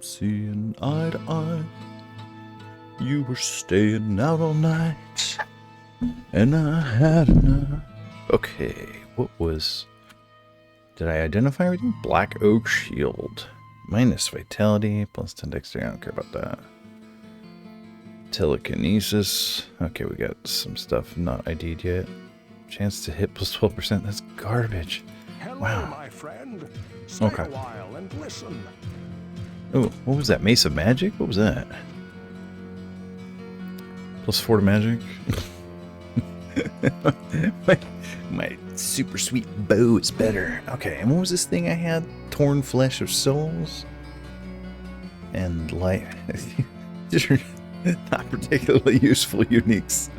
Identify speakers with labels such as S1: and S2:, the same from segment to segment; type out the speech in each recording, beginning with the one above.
S1: seeing eye to eye. You were staying out all night, and I had enough. Okay, what was... Did I identify everything? Black Oak Shield. Minus Vitality, plus 10 Dexterity. I don't care about that. Telekinesis. Okay, we got some stuff not ID'd yet. Chance to hit plus 12%. That's garbage.
S2: Hello,
S1: wow.
S2: My friend. Stay
S1: okay.
S2: A while and listen.
S1: Oh, what was that? Mace of Magic? What was that? Plus 4 to magic. my super sweet bow is better. Okay, and what was this thing I had? Torn Flesh of Souls? And light. These are not particularly useful uniques.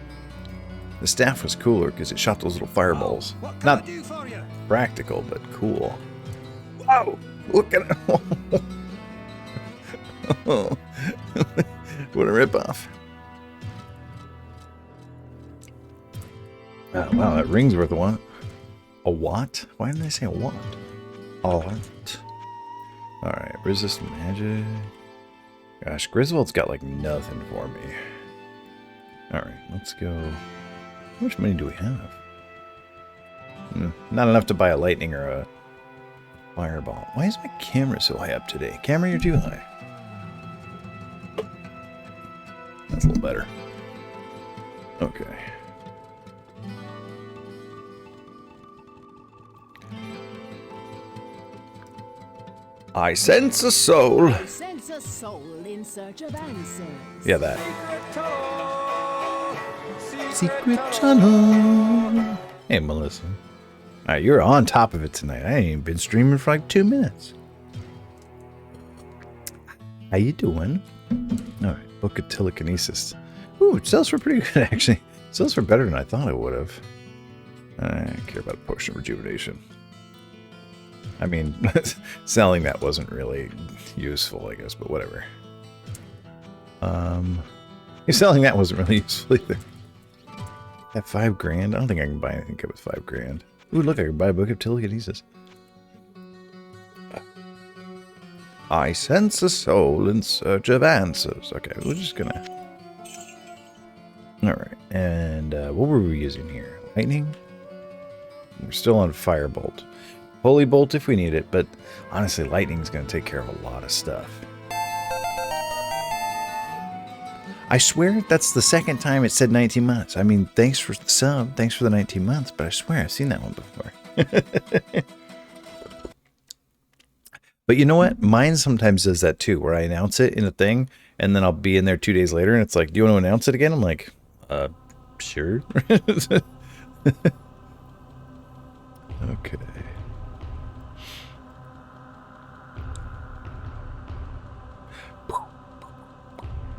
S1: The staff was cooler because it shot those little fireballs. Not practical, but cool. Wow! Look at it! What a ripoff. Wow, that ring's worth a what? A what? Why didn't I say a what? A what? Alright, resist magic. Gosh, Griswold's got like nothing for me. Alright, let's go. How much money do we have? Not enough to buy a lightning or a fireball. Why is my camera so high up today? Camera, you're too high. That's a little better. Okay. I sense a soul.
S3: I sense a soul in search of answers.
S1: Yeah, that. Secret tunnel. Hey, Melissa. Alright, you're on top of it tonight. I ain't even been streaming for like 2 minutes. How you doing? Alright, Book of Telekinesis. Ooh, it sells for pretty good, actually. It sells for better than I thought it would have. I don't care about Potion of Rejuvenation. I mean, selling that wasn't really useful, I guess, but whatever. Selling that wasn't really useful either. At $5,000? I don't think I can buy anything good with $5,000. Ooh, look, I can buy a Book of Telekinesis. I sense a soul in search of answers. Okay, we're just gonna... Alright, and what were we using here? Lightning? We're still on Firebolt. Holy Bolt if we need it, but honestly, Lightning's going to take care of a lot of stuff. I swear that's the second time it said 19 months. I mean, thanks for the sub, thanks for the 19 months, but I swear I've seen that one before. But you know what? Mine sometimes does that too, where I announce it in a thing, and then I'll be in there 2 days later, and it's like, do you want to announce it again? I'm like, sure. Okay.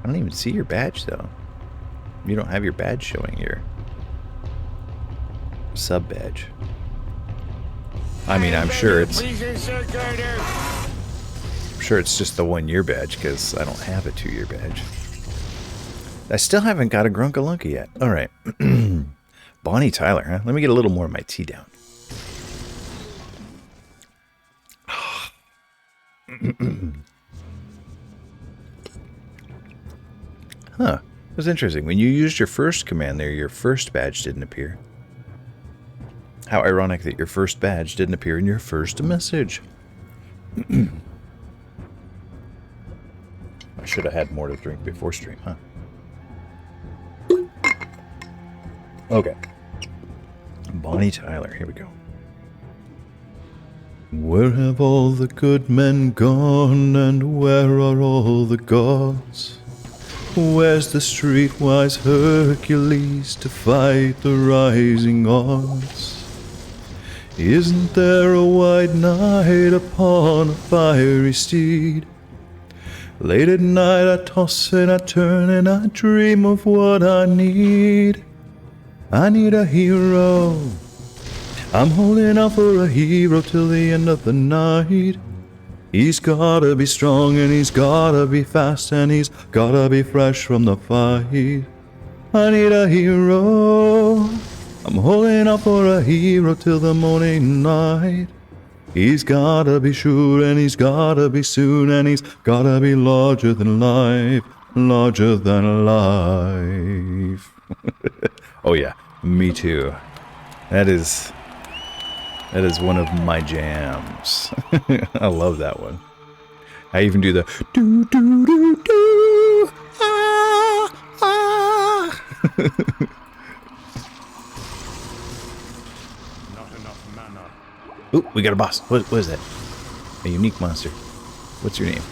S1: I don't even see your badge, though. You don't have your badge showing here. Sub badge. I mean, I'm sure it's... I'm sure it's just the 1 year badge, because I don't have a 2 year badge. I still haven't got a Grunkalunka yet. Alright. Bonnie Tyler, huh? Let me get a little more of my tea down. Huh. It was interesting. When you used your first command there, your first badge didn't appear. How ironic that your first badge didn't appear in your first message. I should have had more to drink before stream, huh? Okay. Bonnie Tyler, here we go. Where have all the good men gone, and where are all the gods? Where's the streetwise Hercules to fight the rising odds? Isn't there a white knight upon a fiery steed? Late at night I toss and I turn and I dream of what I need. I need a hero. I'm holding out for a hero till the end of the night. He's gotta be strong and he's gotta be fast and he's gotta be fresh from the fight. I need a hero. I'm holding out for a hero till the morning light. He's gotta be sure, and he's gotta be soon, and he's gotta be larger than life, larger than life. Oh yeah, me too. That is one of my jams. I love that one. I even do the do do do do ah ah.
S2: Not enough mana.
S1: Ooh, we got a boss. What is that? A unique monster. What's your name?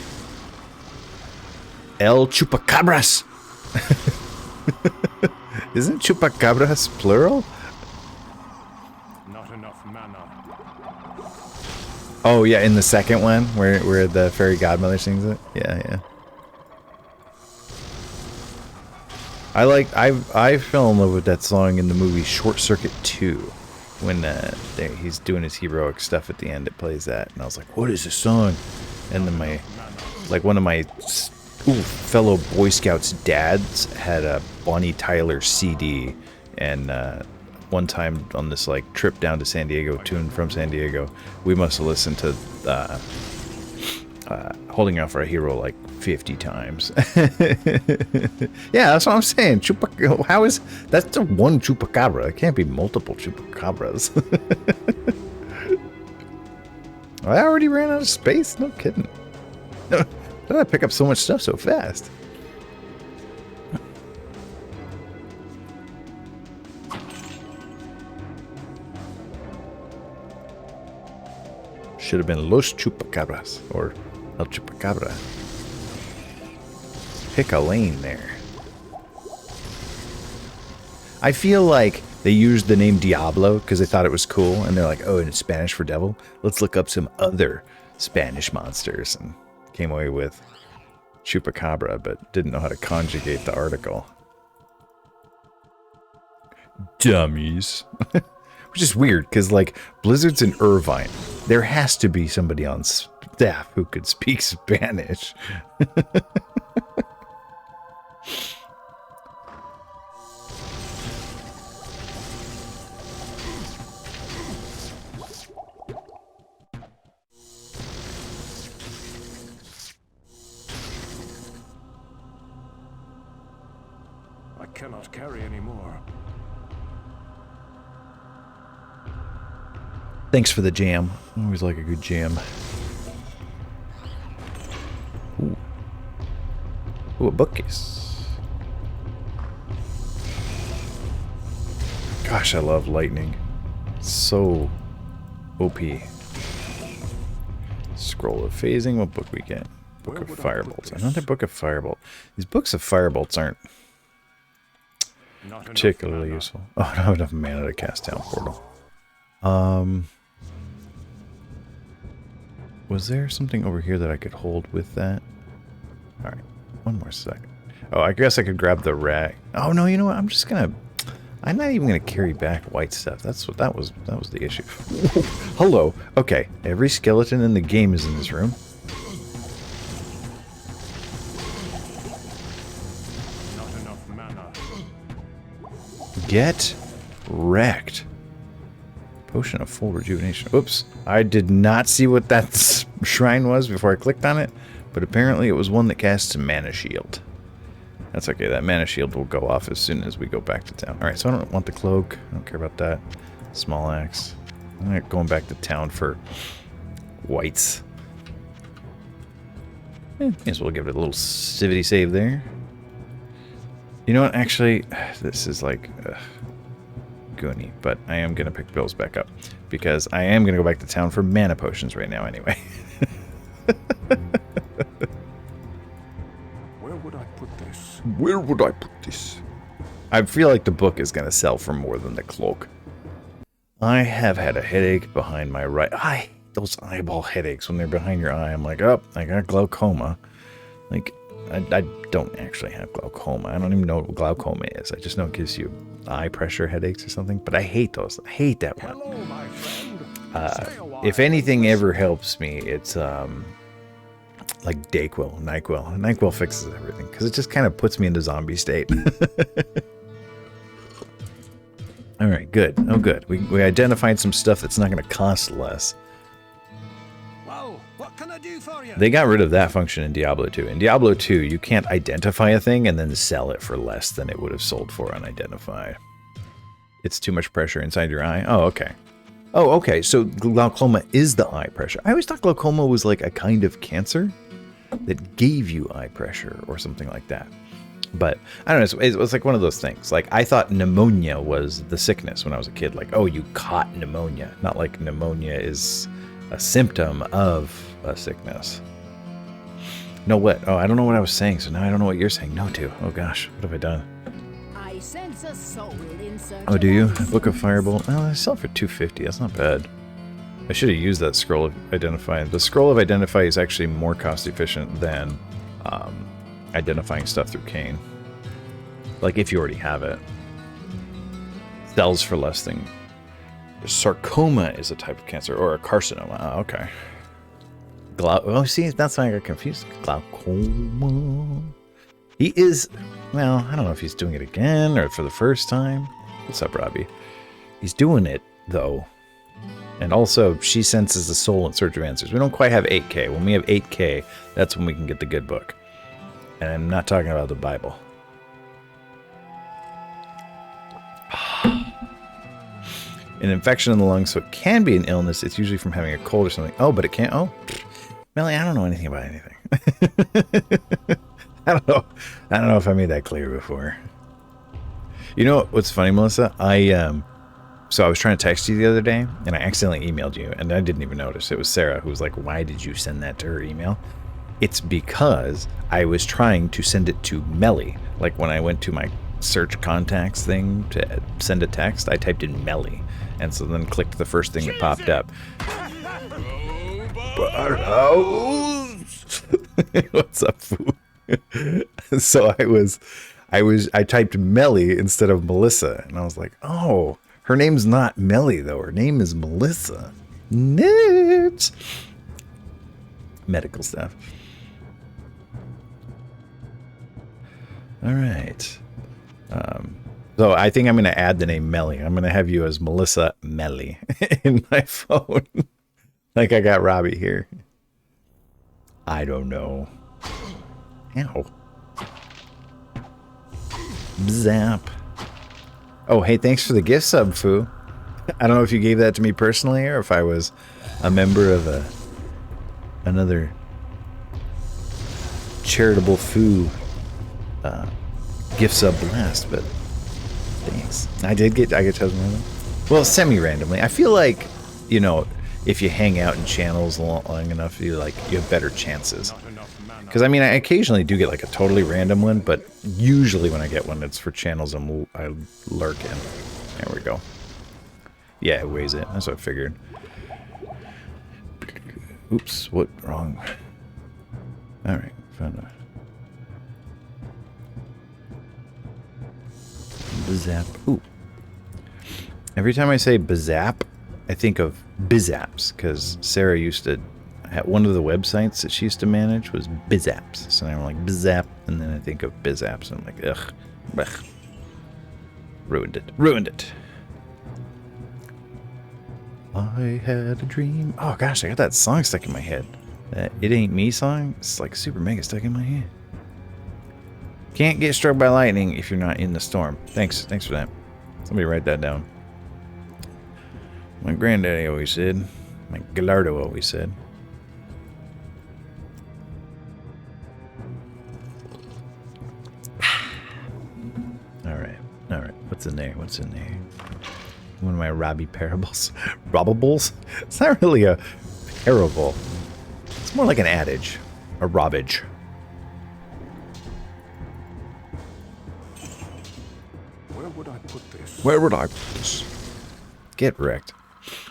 S1: El Chupacabras. Isn't Chupacabras plural?
S2: Not enough mana.
S1: Oh yeah, in the second one where the fairy godmother sings it. Yeah. I fell in love with that song in the movie Short Circuit 2. When he's doing his heroic stuff at the end, it plays that, and I was like, "What is this song?" And then one of my fellow Boy Scouts' dads had a Bonnie Tyler CD, and one time on this like trip down to San Diego, to and from San Diego, we must have listened to "Holding Out for a Hero" like 50 times. Yeah, that's what I'm saying. How is that's the one chupacabra? It can't be multiple chupacabras. I already ran out of space. No kidding. How did I pick up so much stuff so fast? Should have been Los Chupacabras or El Chupacabra. Pick a lane there. I feel like they used the name Diablo because they thought it was cool, and they're like, oh, and it's Spanish for devil. Let's look up some other Spanish monsters, and came away with Chupacabra, but didn't know how to conjugate the article. Dummies. Which is weird, because, like, Blizzard's in Irvine. There has to be somebody on staff who could speak Spanish.
S2: I cannot carry anymore.
S1: Thanks for the jam. I always like a good jam. Ooh. Ooh, a bookcase. Gosh, I love lightning. So OP. Scroll of phasing. What book we get? Book of Firebolts. Another book of Firebolt. These books of Firebolts aren't particularly useful. Oh, I don't have enough mana to cast down Portal. Was there something over here that I could hold with that? Alright, one more second. Oh, I guess I could grab the rag. Oh no, you know what? I'm not even gonna carry back white stuff. That was the issue. Hello. Okay, every skeleton in the game is in this room.
S2: Not enough mana.
S1: Get wrecked. Potion of full rejuvenation. Oops. I did not see what that shrine was before I clicked on it, but apparently it was one that casts a mana shield. That's okay. That mana shield will go off as soon as we go back to town. Alright, so I don't want the cloak. I don't care about that. Small axe. I'm not going back to town for whites. May as well give it a little civility save there. You know what? Actually, this is like... goony, but I am going to pick bills back up because I am going to go back to town for mana potions right now anyway.
S2: Where would I put this?
S1: Where would I put this? I feel like the book is going to sell for more than the cloak. I have had a headache behind my right eye. Those eyeball headaches when they're behind your eye. I'm like, oh, I got glaucoma. Like, I don't actually have glaucoma. I don't even know what glaucoma is. I just know it gives you eye pressure headaches or something. But I hate those. I hate that one.
S2: Hello, my friend.
S1: If anything ever helps me, it's like Dayquil, NyQuil. NyQuil fixes everything because it just kind of puts me into zombie state. All right, good. Oh, good. We identified some stuff that's not going to cost less. They got rid of that function in Diablo 2. In Diablo 2, you can't identify a thing and then sell it for less than it would have sold for unidentified. It's too much pressure inside your eye. Oh, okay. Oh, okay. So glaucoma is the eye pressure. I always thought glaucoma was like a kind of cancer that gave you eye pressure or something like that. But I don't know. It was like one of those things. Like I thought pneumonia was the sickness when I was a kid. Like, oh, you caught pneumonia. Not like pneumonia is a symptom of a sickness. No, what? Oh, I don't know what I was saying. So now I don't know what you're saying no to. Oh gosh, what have I done?
S3: I sense a soul in search
S1: Oh, do
S3: of
S1: you?
S3: answers.
S1: Book of Firebolt? Oh, I sell it for $250. That's not bad. I should have used that Scroll of Identify. The Scroll of Identify is actually more cost efficient than identifying stuff through Kane. Like if you already have it. Sells for less than... Sarcoma is a type of cancer, or a carcinoma. Oh, okay. Oh, see, that's why I got confused. Glaucoma. He is... Well, I don't know if he's doing it again or for the first time. What's up, Robbie? He's doing it, though. And also, she senses the soul in search of answers. We don't quite have 8K. When we have 8K, that's when we can get the good book. And I'm not talking about the Bible. An infection in the lungs, so it can be an illness. It's usually from having a cold or something. Oh, but it can't. Oh, Melly, I don't know anything about anything. I don't know. I don't know if I made that clear before. You know what's funny, Melissa? So I was trying to text you the other day, and I accidentally emailed you, and I didn't even notice. It was Sarah who was like, "Why did you send that to her email?" It's because I was trying to send it to Melly. Like when I went to my search contacts thing to send a text, I typed in Melly, and so then clicked the first thing that popped up. What's up, Foo? So I typed Melly instead of Melissa, and I was like, oh, her name's not Melly though. Her name is Melissa. Nerds. Medical stuff. All right. So I think I'm going to add the name Melly. I'm going to have you as Melissa Melly in my phone. Like I got Robbie here. I don't know. Ow. Zap. Oh, hey, thanks for the gift sub, Foo. I don't know if you gave that to me personally or if I was a member of another charitable Foo gift sub blast, but thanks. I get chosen. Well, semi-randomly. I feel like, you know, if you hang out in channels long enough, you have better chances. Because, I mean, I occasionally do get like a totally random one, but usually when I get one, it's for channels I lurk in. There we go. Yeah, it weighs it. That's what I figured. Oops, what? Wrong. Alright, found a... Bazap. Ooh. Every time I say Bazap, I think of Bizaps, because Sarah used to... One of the websites that she used to manage was Bizaps. So I'm like, Bizap, and then I think of Bizaps, and I'm like, ugh. Blech. Ruined it. Ruined it. I had a dream. Oh gosh, I got that song stuck in my head. That It Ain't Me song. It's like super mega stuck in my head. Can't get struck by lightning if you're not in the storm. Thanks for that. Somebody write that down. My granddaddy always said. My Gallardo always said. All right. What's in there? One of my Robbie parables. Robbables? It's not really a parable. It's more like an adage. A robbage.
S2: Where would I put this?
S1: Where would I put this? Get wrecked.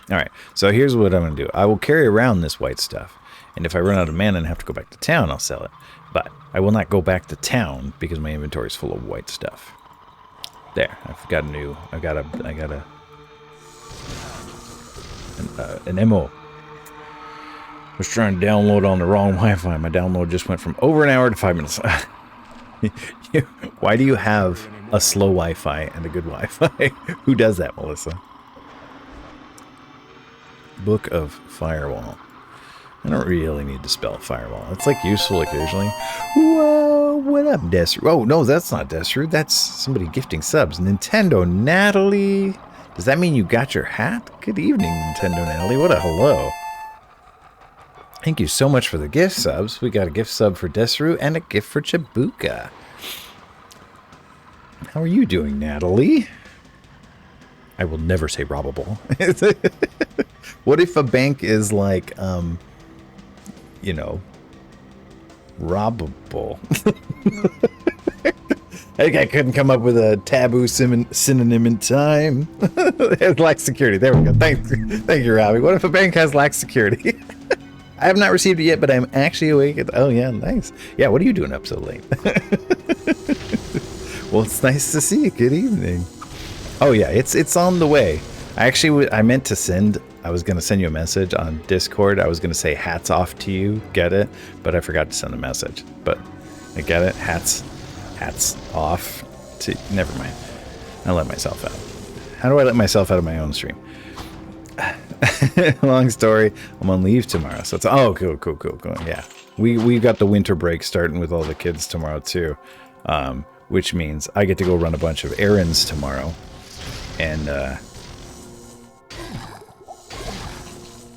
S1: Alright, so here's what I'm going to do. I will carry around this white stuff. And if I run out of mana and have to go back to town, I'll sell it. But I will not go back to town because my inventory is full of white stuff. There, I've got a new... I got an MO. I was trying to download on the wrong Wi-Fi. My download just went from over an hour to 5 minutes. Why do you have a slow Wi-Fi and a good Wi-Fi? Who does that, Melissa? Book of Firewall. I don't really need to spell Firewall. It's like useful occasionally. Whoa, what up, Desru? Oh, no, that's not Desru. That's somebody gifting subs. Nintendo Natalie. Does that mean you got your hat? Good evening, Nintendo Natalie. What a hello. Thank you so much for the gift subs. We got a gift sub for Desru and a gift for Chibuka. How are you doing, Natalie? I will never say robbable. What if a bank is like, you know, robbable? I couldn't come up with a taboo synonym in time. It has lax security. There we go. Thank you, Robbie. What if a bank has lax security? I have not received it yet, but I'm actually awake. Oh, yeah, nice. Yeah, what are you doing up so late? Well, it's nice to see you. Good evening. Oh, yeah, it's on the way. I meant to send... I was going to send you a message on Discord. I was going to say hats off to you. Get it? But I forgot to send a message. But I get it. Hats off to... Never mind. I let myself out. How do I let myself out of my own stream? Long story. I'm on leave tomorrow, so it's cool. Yeah, we got the winter break starting with all the kids tomorrow too, which means I get to go run a bunch of errands tomorrow, and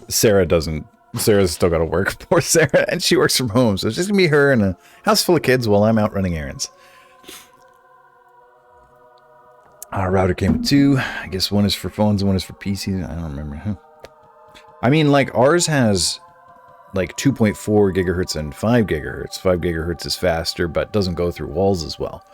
S1: Sarah's still got to work. Poor Sarah, and she works from home, so it's just gonna be her and a house full of kids while I'm out running errands. Our router came with 2. I guess one is for phones and one is for PCs. I don't remember. I mean, like, ours has like 2.4 gigahertz and 5 gigahertz. 5 gigahertz is faster, but doesn't go through walls as well.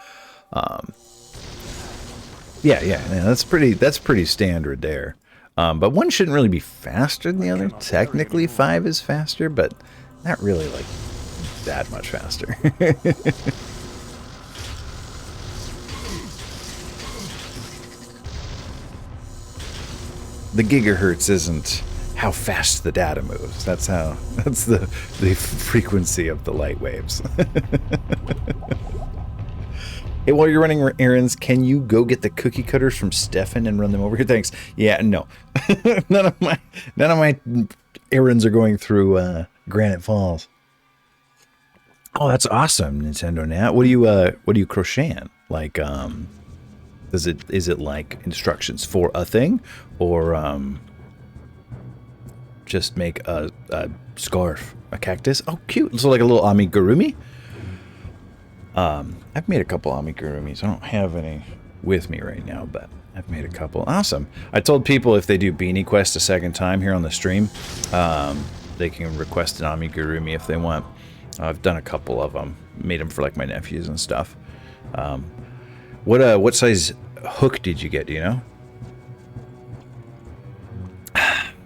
S1: Yeah, that's pretty standard there. But one shouldn't really be faster than the other. Technically, 5 is faster, but not really like that much faster. The gigahertz isn't how fast the data moves. That's the frequency of the light waves. Hey, while you're running errands, can you go get the cookie cutters from Stefan and run them over here? Thanks. Yeah, no. none of my errands are going through Granite Falls. Oh, that's awesome, Nintendo Nat. What are you crocheting? Like, is it like instructions for a thing, or just make a scarf, a cactus? Oh, cute. So like a little amigurumi. I've made a couple amigurumis. I don't have any with me right now, but I've made a couple. Awesome. I told people if they do Beanie Quest a second time here on the stream, they can request an amigurumi if they want. I've done a couple of them. Made them for like my nephews and stuff. What size hook did you get? Do you know?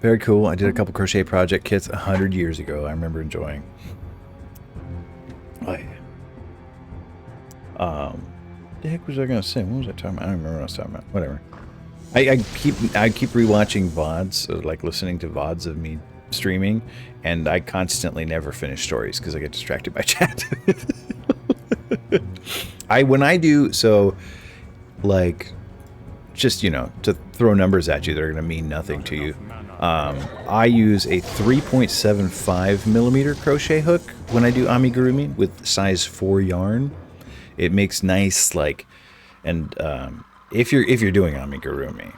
S1: Very cool. I did a couple crochet project kits 100 years ago. I remember enjoying. Oh, yeah. The heck was I gonna say? What was I talking about? I don't remember what I was talking about. Whatever. I keep rewatching VODs, so like listening to VODs of me streaming, and I constantly never finish stories because I get distracted by chat. When I do so, like, just, you know, to throw numbers at you that are gonna mean nothing to you. I use a 3.75 millimeter crochet hook when I do amigurumi with size 4 yarn. It makes nice, like, and if you're doing amigurumi,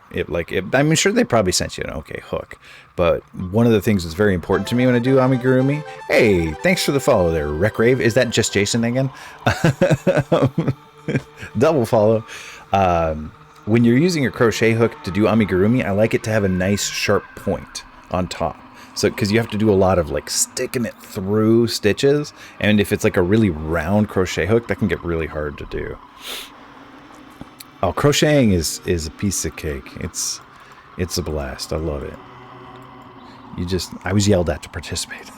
S1: I'm sure they probably sent you an okay hook. But one of the things that's very important to me when I do amigurumi, hey, thanks for the follow there, Recrave. Is that just Jason again? Double follow. When you're using a crochet hook to do amigurumi, I like it to have a nice sharp point on top. So, because you have to do a lot of like sticking it through stitches, and if it's like a really round crochet hook, that can get really hard to do. Oh, crocheting is a piece of cake. It's a blast. I love it. I was yelled at to participate.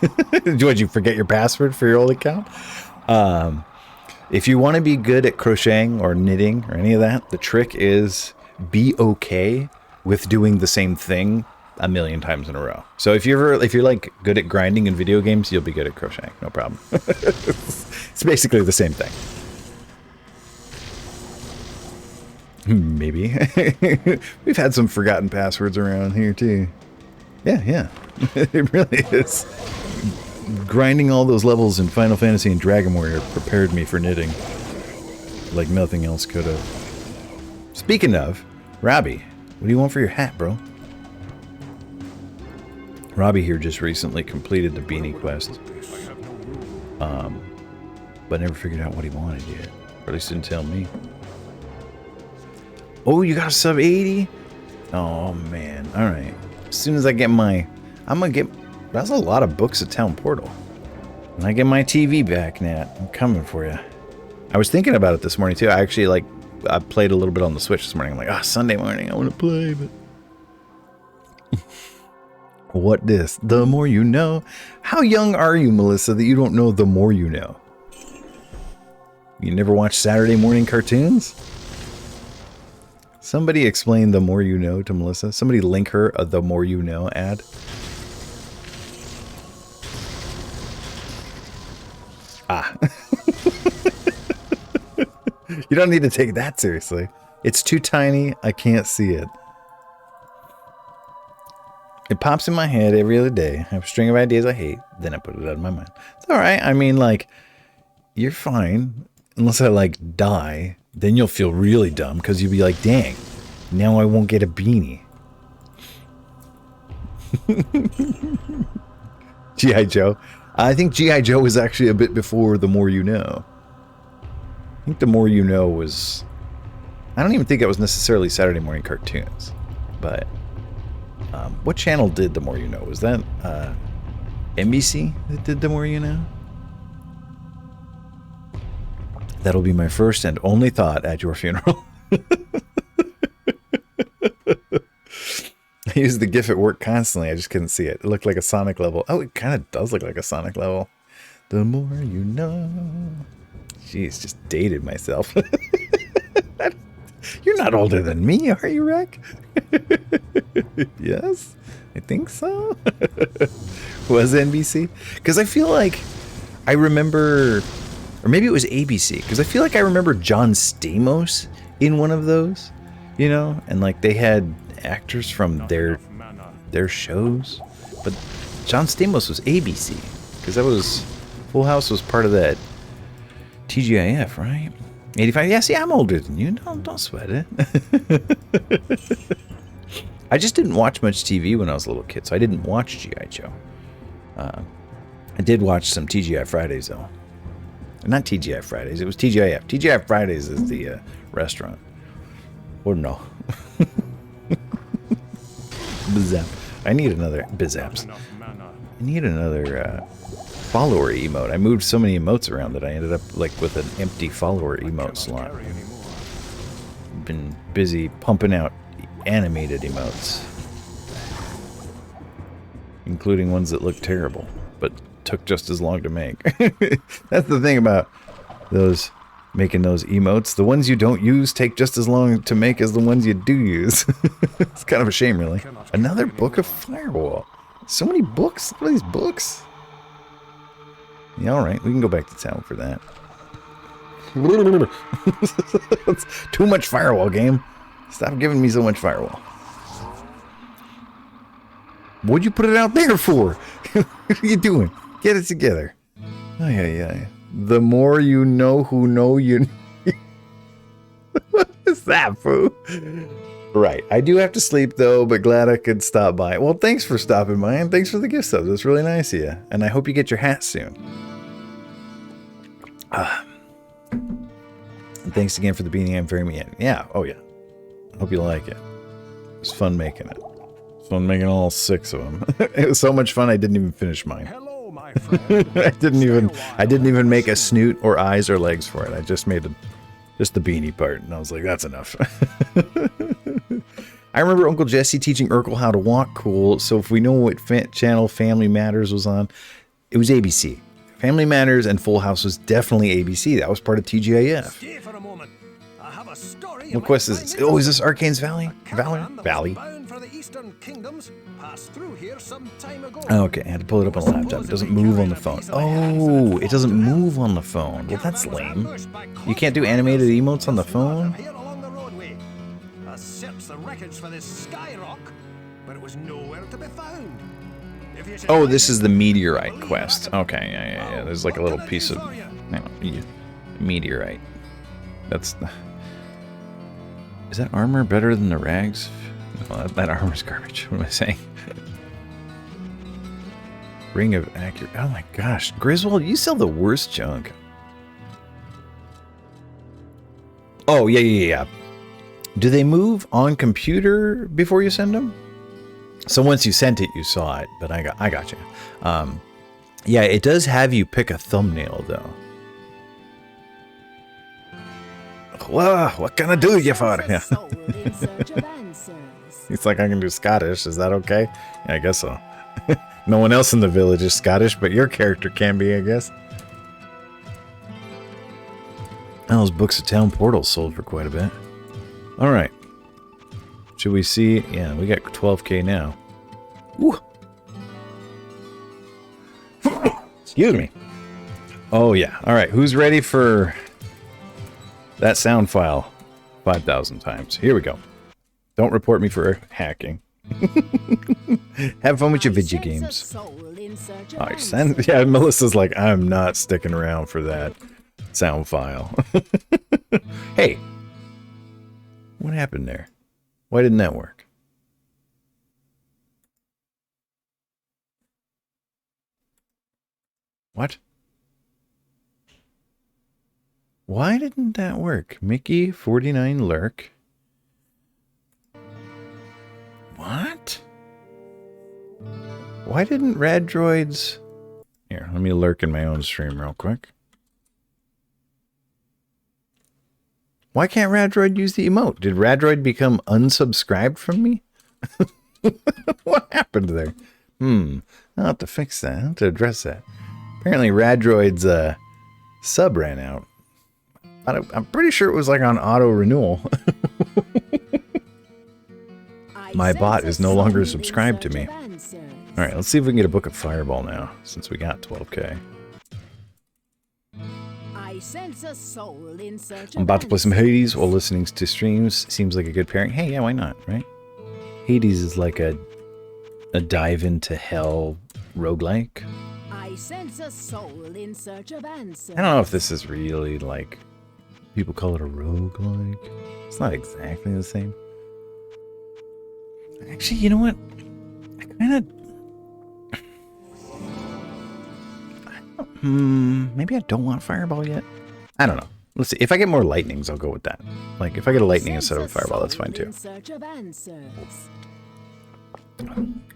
S1: Did you forget your password for your old account? If you want to be good at crocheting or knitting or any of that, the trick is be okay with doing the same thing a million times in a row. So if you're like good at grinding in video games, you'll be good at crocheting. No problem. It's basically the same thing. Maybe. We've had some forgotten passwords around here too. Yeah. It really is. grinding all those levels in Final Fantasy and Dragon Warrior prepared me for knitting. Like nothing else could have. Speaking of, Robbie, what do you want for your hat, bro? Robbie here just recently completed the beanie quest. But never figured out what he wanted yet. Or at least didn't tell me. Oh, you got a sub 80? Oh, man. Alright. As soon as I get my... I'm gonna get... That's a lot of books at Town Portal. When I get my TV back, Nat, I'm coming for you. I was thinking about it this morning, too. I actually, like... I played a little bit on the Switch this morning. I'm like, Sunday morning, I want to play, but... What this? The More You Know? How young are you, Melissa, that you don't know The More You Know? You never watch Saturday morning cartoons? Somebody explain The More You Know to Melissa. Somebody link her a The More You Know ad. Ah. You don't need to take that seriously. It's too tiny. I can't see it. It pops in my head every other day. I have a string of ideas I hate. Then I put it out of my mind. It's alright. I mean, like, you're fine. Unless I, like, die. Then you'll feel really dumb. Because you'll be like, dang. Now I won't get a beanie. G.I. Joe. I think G.I. Joe was actually a bit before The More You Know. I think The More You Know was... I don't even think it was necessarily Saturday morning cartoons. But... what channel did The More You Know? Was that NBC that did The More You Know? That'll be my first and only thought at your funeral. I used the GIF at work constantly. I just couldn't see it. It looked like a Sonic level. Oh, it kind of does look like a Sonic level. The more you know. Jeez, just dated myself. You're not older than me, are you, Rick? Yes, I think so. Was NBC? Because I feel like I remember, or maybe it was ABC, because I feel like I remember John Stamos in one of those, you know, and like they had actors from their shows, but John Stamos was ABC, because that was Full House was part of that TGIF, right? 85. Yeah, see, I'm older than you. Don't sweat it. I just didn't watch much TV when I was a little kid, so I didn't watch G.I. Joe. I did watch some TGI Fridays, though. Not TGI Fridays, it was TGIF. TGI Fridays is the restaurant. Or no. Bizap. I need another... Bizaps. I need another... follower emote. I moved so many emotes around that I ended up like with an empty follower emote slot. Been busy pumping out animated emotes, including ones that look terrible but took just as long to make. That's the thing about those making those emotes. The ones you don't use take just as long to make as the ones you do use. It's kind of a shame, really. Another book of Firewall. So many books. Look at these books. Yeah, alright, we can go back to town for that. It's too much Firewall, game. Stop giving me so much Firewall. What'd you put it out there for? What are you doing? Get it together. Ay. The more you know who know you... What is that, fool? Right, I do have to sleep, though, but glad I could stop by. Well, thanks for stopping by, and thanks for the gift subs. That's really nice of you. And I hope you get your hat soon. And thanks again for the beanie. I'm very mean. Yeah, oh yeah. Hope you like it. It was fun making it. It was fun making all 6 of them. It was so much fun I didn't even finish mine.
S2: Hello, my friend.
S1: I didn't even make a snoot or eyes or legs for it. I just made just the beanie part, and I was like, that's enough. I remember Uncle Jesse teaching Urkel how to walk cool, so if we know what channel Family Matters was on, it was ABC. Family Matters and Full House was definitely ABC. That was part of TGIF.
S2: Stay for a moment. I have a story.
S1: What quest is this? Oh, is this Arcane's Valley? Valley?
S2: Bound for the Eastern Kingdoms passed through here some time ago.
S1: Okay, I had to pull it up on a laptop. It doesn't move on the phone. Oh, it doesn't move on the phone. Well, that's lame. You can't do animated emotes on the phone?
S2: Here along the roadway. I searched the wreckage for this skyrock, but it was nowhere to be found.
S1: Oh, this is the meteorite quest. Okay, yeah. There's like a little piece of meteorite. That's the... Is that armor better than the rags? No, that armor's garbage. What am I saying? Ring of accurate. Oh my gosh, Griswold, you sell the worst junk. Oh yeah. Do they move on computer before you send them? So once you sent it, you saw it. But I got you. Yeah, it does have you pick a thumbnail though. Whoa, what can I do you for? Yeah. He's like, I can do Scottish. Is that okay? Yeah, I guess so. No one else in the village is Scottish, but your character can be, I guess. Oh, those books of town portals sold for quite a bit. Alright. Should we see? Yeah, we got 12k now. Ooh. Excuse me. Oh, yeah. Alright, who's ready for that sound file 5,000 times? Here we go. Don't report me for hacking. Have fun with your video games. Yeah, Melissa's like, I'm not sticking around for that sound file. Hey, what happened there? Why didn't that work? What? Why didn't that work? Mickey 49 lurk. What? Why didn't Rad Droids... Here, let me lurk in my own stream real quick. Why can't Rad Droid use the emote? Did Rad Droid become unsubscribed from me? What happened there? I'll have to fix that. I'll have to address that. Apparently Rad Droid's sub ran out. I'm pretty sure it was like on auto renewal. My bot is no longer subscribed to me. Alright, let's see if we can get a book of Fireball now, since we got 12k. I'm about to play some Hades while listening to streams. Seems like a good pairing. Hey, yeah, why not, right? Hades is like a dive into hell roguelike. I don't know if this is really like... People call it a roguelike. It's not exactly the same. Actually, you know what? I kind of... maybe I don't want Fireball yet. I don't know. Let's see. If I get more lightnings, I'll go with that. Like, if I get a lightning instead of a Fireball, that's fine too.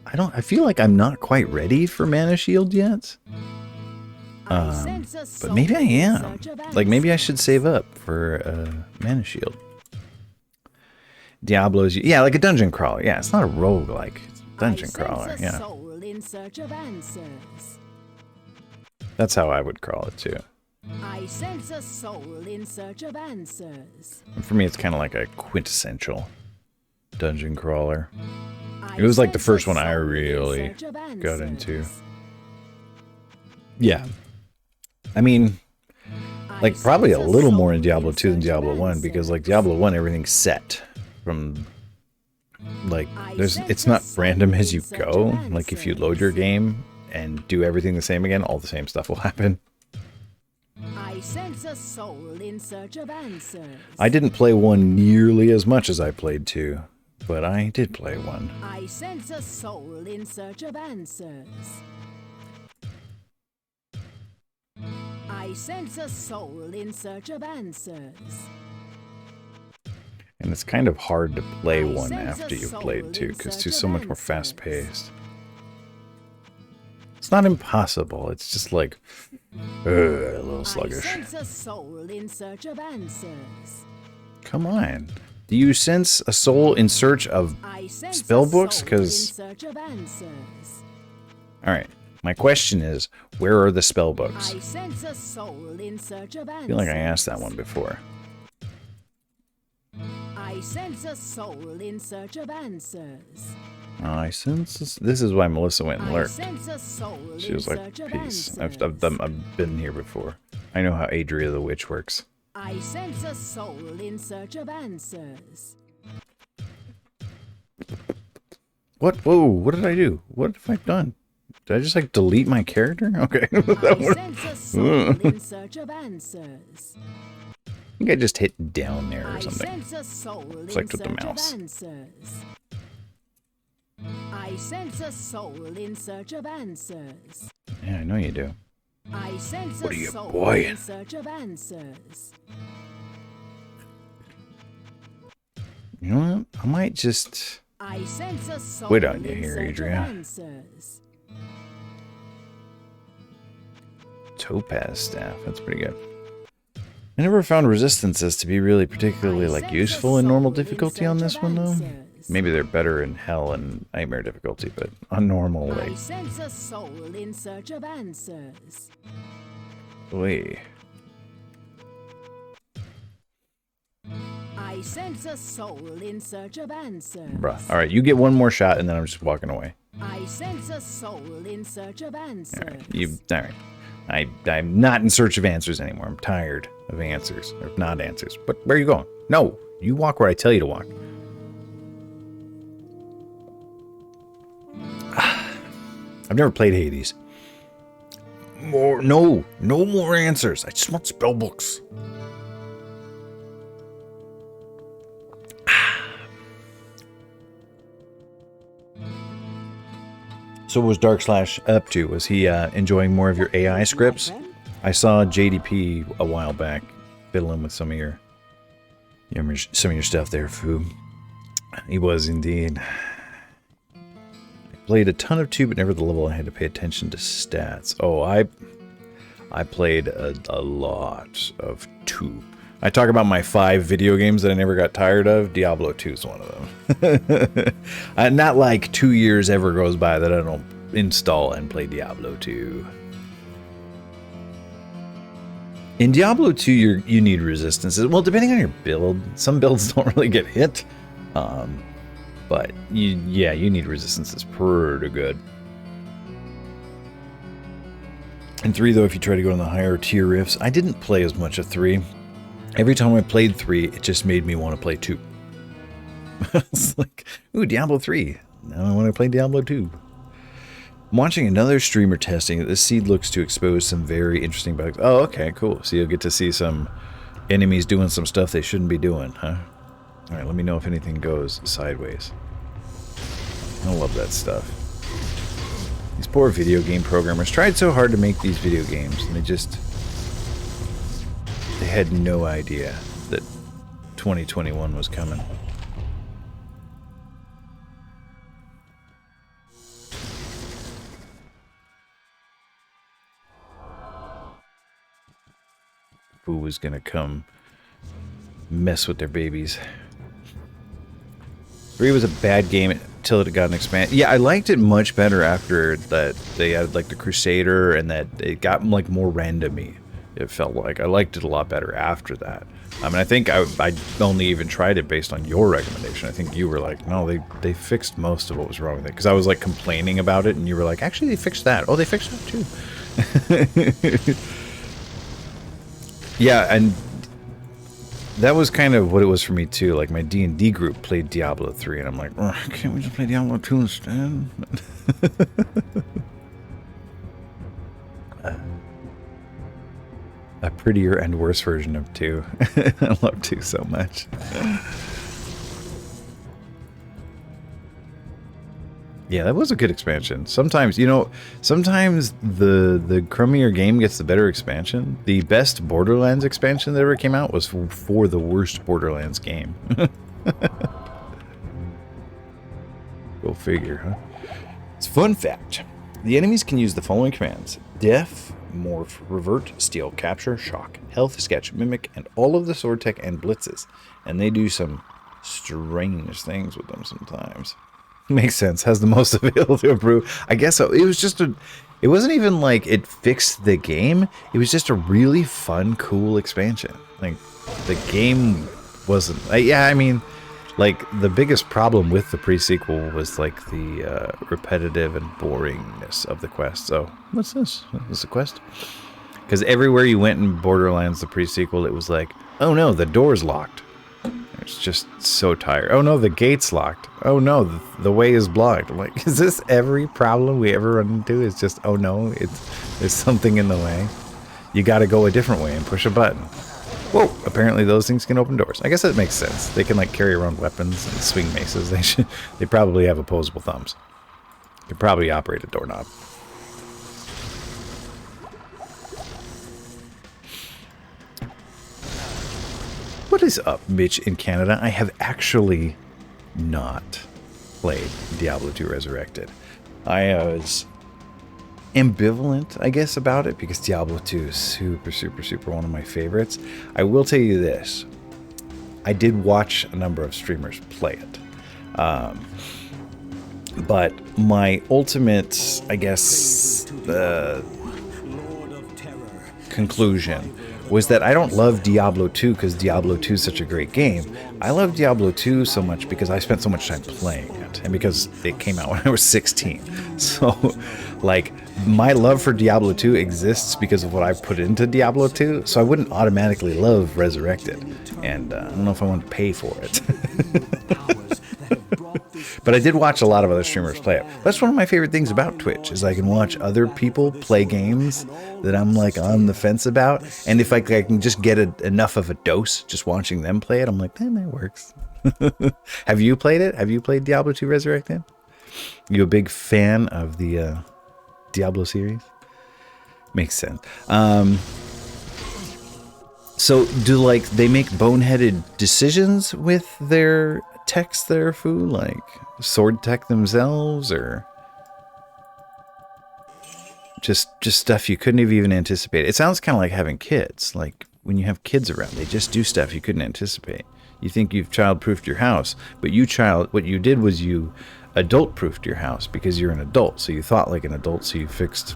S1: I feel like I'm not quite ready for Mana Shield yet. But maybe I am. Like, maybe I should save up for Mana Shield. Diablo's... Yeah, like a dungeon crawler. Yeah, it's not a roguelike. It's a dungeon crawler, yeah. That's how I would call it, too. I sense a soul in search of answers. And for me, it's kind of like a quintessential dungeon crawler. It was like the first one I really got into. Yeah. I mean, like probably a little more in Diablo 2 than Diablo 1, because like Diablo 1, everything's set from like it's not random as you go. Like if you load your game and do everything the same again, all the same stuff will happen. I sense a soul in search of answers. I didn't play 1 nearly as much as I played 2, but I did play 1. I sense a soul in search of answers. I sense a soul in search of answers. And it's kind of hard to play 1 after you've played 2, because 2's so much more fast-paced. It's not impossible, it's just like a little sluggish. I sense a soul in search of answers. Come on. Do you sense a soul in search of spell books? Because... Alright, my question is, where are the spell books? I sense a soul in search of answers. I feel like I asked that one before. I sense a soul in search of answers. I sense this is why Melissa went and lurked. She was like, peace. I've been here before. I know how Adria the Witch works. I sense a soul in search of answers. What? Whoa, what did I do? What have I done? Did I just like delete my character? Okay.
S3: I sense a soul in search of answers.
S1: I think I just hit down there or
S3: I
S1: something.
S3: sense a soul in
S1: Clicked with the
S3: search of
S1: mouse.
S3: answers. I sense a soul in search of answers.
S1: Yeah, I know you do.
S3: I sense
S1: What
S3: a
S1: are you,
S3: soul
S1: boy?
S3: in search of answers.
S1: You know what? I might just
S3: I sense a soul
S1: wait on you
S3: in
S1: here,
S3: search of
S1: Adria.
S3: answers.
S1: Topaz staff. That's pretty good. I never found resistances to be really particularly like useful in normal difficulty on this one though. Maybe they're better in hell and nightmare difficulty, but on normal,
S3: I
S1: like,
S3: sense a soul in search of answers.
S1: wait.
S3: I sense a soul in search of answers.
S1: Bruh. All right, you get one more shot, and then I'm just walking away.
S3: I sense a soul in search of answers.
S1: All right. I'm not in search of answers anymore. I'm tired of answers, or not answers. But where are you going? No, you walk where I tell you to walk. I've never played Hades. No more answers. I just want spell books. So what was Dark Slash up to? Was he enjoying more of your AI scripts? I saw JDP a while back fiddling with some of your stuff there, Foo. He was indeed. I played a ton of 2, but never the level I had to pay attention to stats. Oh, I played a lot of 2. I talk about my 5 video games that I never got tired of. Diablo 2 is one of them. Not like 2 years ever goes by that I don't install and play Diablo 2. In Diablo 2, you need resistances. Well, depending on your build. Some builds don't really get hit. But you need resistances pretty good. In 3, though, if you try to go in the higher tier rifts, I didn't play as much of 3. Every time I played 3, it just made me want to play 2. It's like, ooh, Diablo 3. Now I want to play Diablo 2. I'm watching another streamer testing. This seed looks to expose some very interesting bugs. Oh, okay, cool. So you'll get to see some enemies doing some stuff they shouldn't be doing, huh? All right, let me know if anything goes sideways. I love that stuff. These poor video game programmers tried so hard to make these video games, and they had no idea that 2021 was coming. Who was gonna come mess with their babies? 3 was a bad game until it got an expansion. Yeah, I liked it much better after that they added like the Crusader and that it got like more randomy. It felt like I liked it a lot better after that. I mean, I think I only even tried it based on your recommendation. I think you were like, no, they fixed most of what was wrong with it. Because I was like complaining about it, and you were like, actually, they fixed that. Oh, they fixed that too. Yeah, and that was kind of what it was for me too. Like my D&D group played Diablo 3, and I'm like, oh, can't we just play Diablo 2 instead? A prettier and worse version of 2. I love 2 so much. Yeah, that was a good expansion. Sometimes, sometimes the crummier game gets the better expansion. The best Borderlands expansion that ever came out was for the worst Borderlands game. Go figure, huh? It's a fun fact. The enemies can use the following commands: Def, Morph, Revert, Steal, Capture, Shock, Health, Sketch, Mimic, and all of the sword tech and blitzes. And they do some strange things with them sometimes. Makes sense. Has the most available to improve. I guess so. It was just it wasn't even like it fixed the game. It was just a really fun, cool expansion. Like, the game wasn't... yeah, I mean, like, the biggest problem with the pre-sequel was, like, the repetitive and boringness of the quest. So, what's this? Is this a quest? Because everywhere you went in Borderlands, the pre-sequel, it was like, oh no, the door's locked. It's just so tired. Oh no, the gate's locked. Oh no, the way is blocked. I'm like, is this every problem we ever run into? Is just, oh no, there's something in the way. You got to go a different way and push a button. Whoa, apparently those things can open doors. I guess that makes sense. They can like carry around weapons and swing maces. They probably have opposable thumbs. They probably operate a doorknob. What is up, Mitch in Canada? I have actually not played Diablo 2 Resurrected. I was ambivalent, I guess, about it because Diablo 2 is super, super, super one of my favorites. I will tell you this. I did watch a number of streamers play it. But my ultimate, I guess, conclusion was that I don't love Diablo 2 because Diablo 2 is such a great game. I love Diablo 2 so much because I spent so much time playing it and because it came out when I was 16. So, like, my love for Diablo 2 exists because of what I put into Diablo 2, so I wouldn't automatically love Resurrected. And I don't know if I want to pay for it. But I did watch a lot of other streamers play it. That's one of my favorite things about Twitch, is I can watch other people play games that I'm like on the fence about. And if I can just get enough of a dose just watching them play it, I'm like, that works. Have you played it? Have you played Diablo 2 Resurrected? You a big fan of the Diablo series? Makes sense. So do like they make boneheaded decisions with their techs there, Foo? Like sword tech themselves, or just stuff you couldn't have even anticipated? It sounds kind of like having kids. Like when you have kids around, they just do stuff you couldn't anticipate. You think you've child-proofed your house, but what you did was you adult-proofed your house because you're an adult. So you thought like an adult, so you fixed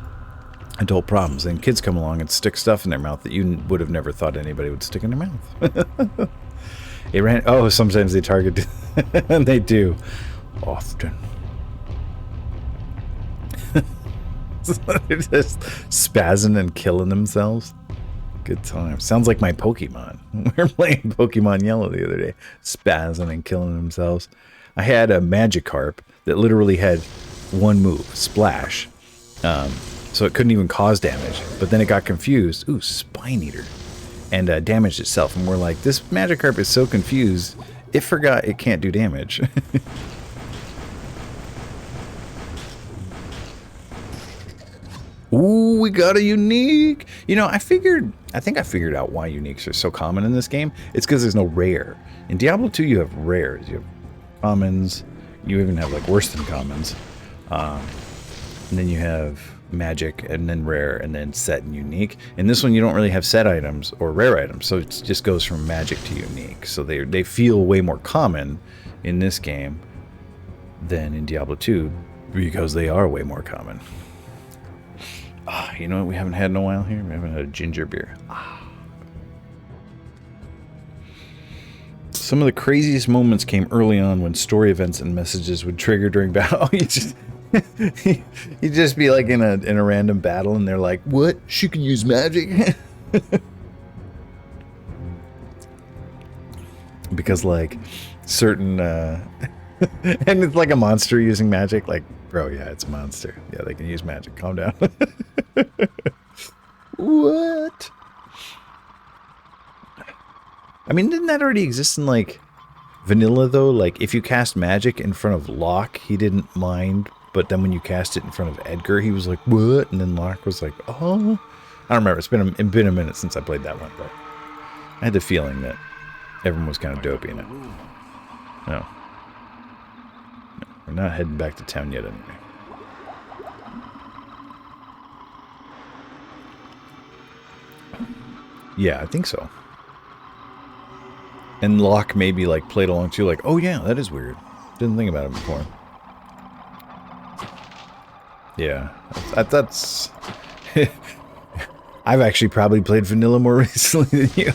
S1: adult problems. Then kids come along and stick stuff in their mouth that you would have never thought anybody would stick in their mouth. Sometimes they target, and they do, often. They're just spazzing and killing themselves. Good time. Sounds like my Pokemon. We were playing Pokemon Yellow the other day, spazzing and killing themselves. I had a Magikarp that literally had one move, Splash. So it couldn't even cause damage. But then it got confused. Ooh, Spine Eater. And damaged itself. And we're like, this Magikarp is so confused, it forgot it can't do damage. Ooh, we got a unique. You know, I think I figured out why uniques are so common in this game. It's because there's no rare. In Diablo 2, you have rares. You have commons. You even have, like, worse than commons. And then you have magic, and then rare, and then set and unique. In this one, you don't really have set items or rare items, so it just goes from magic to unique. So they feel way more common in this game than in Diablo 2 because they are way more common. You know what we haven't had in a while here? We haven't had a ginger beer. Some of the craziest moments came early on when story events and messages would trigger during battle. You'd just be like in a random battle, and they're like, "What? She can use magic?" Because like certain, and it's like a monster using magic. Like, bro, yeah, it's a monster. Yeah, they can use magic. Calm down. What? I mean, didn't that already exist in like vanilla though? Like if you cast magic in front of Locke, he didn't mind. But then when you cast it in front of Edgar, he was like, what? And then Locke was like, oh. I don't remember. It's been a minute since I played that one, but I had the feeling that everyone was kind of dopey in it. No. We're not heading back to town yet anyway. Yeah, I think so. And Locke maybe like played along too, like, oh yeah, that is weird. Didn't think about it before. Yeah, that's I've actually probably played vanilla more recently than you.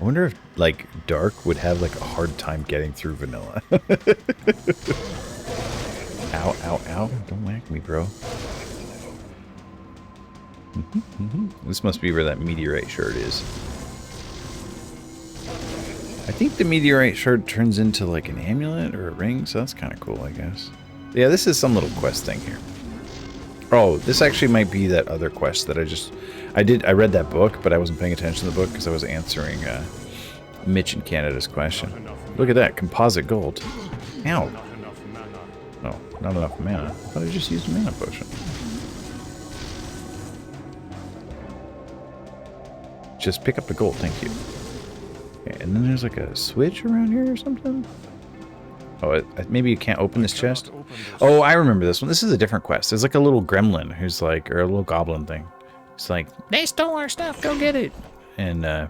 S1: I wonder if, like, Dark would have, like, a hard time getting through vanilla. Ow, ow, ow. Don't whack me, bro. This must be where that meteorite shard is. I think the meteorite shard turns into like an amulet or a ring, so that's kind of cool, I guess. Yeah, this is some little quest thing here. Oh, this actually might be that other quest that I read that book, but I wasn't paying attention to the book because I was answering Mitch in Canada's question. Look at that, composite gold. Ow. No, not enough mana. I thought I just used a mana potion. Just pick up the gold, thank you. Okay, and then there's like a switch around here or something? Oh, maybe you can't open this chest? Oh, I remember this one. This is a different quest. There's like a little gremlin who's like, or a little goblin thing. It's like, they stole our stuff, go get it. And then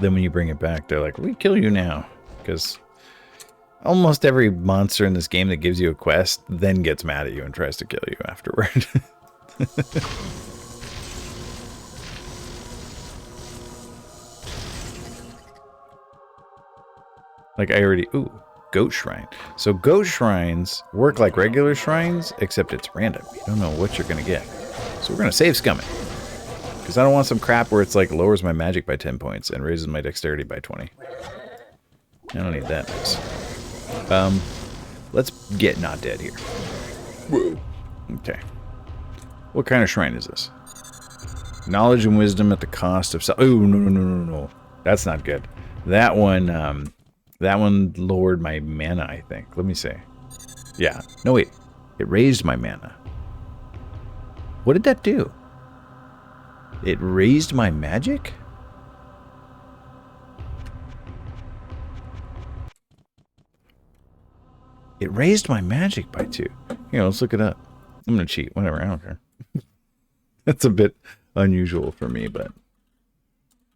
S1: when you bring it back, they're like, we kill you now. Because almost every monster in this game that gives you a quest then gets mad at you and tries to kill you afterward. Like I already... Ooh, goat shrine. So goat shrines work like regular shrines, except it's random. You don't know what you're going to get. So we're going to save scumming. Because I don't want some crap where it's like lowers my magic by 10 points and raises my dexterity by 20. I don't need that mess. Let's get not dead here. Whoa. Okay. What kind of shrine is this? Knowledge and wisdom at the cost of... Oh, no. That's not good. That one lowered my mana, I think. Let me see. Yeah. No, wait. It raised my mana. What did that do? It raised my magic? It raised my magic by 2. Here, let's look it up. I'm going to cheat. Whatever. I don't care. That's a bit unusual for me, but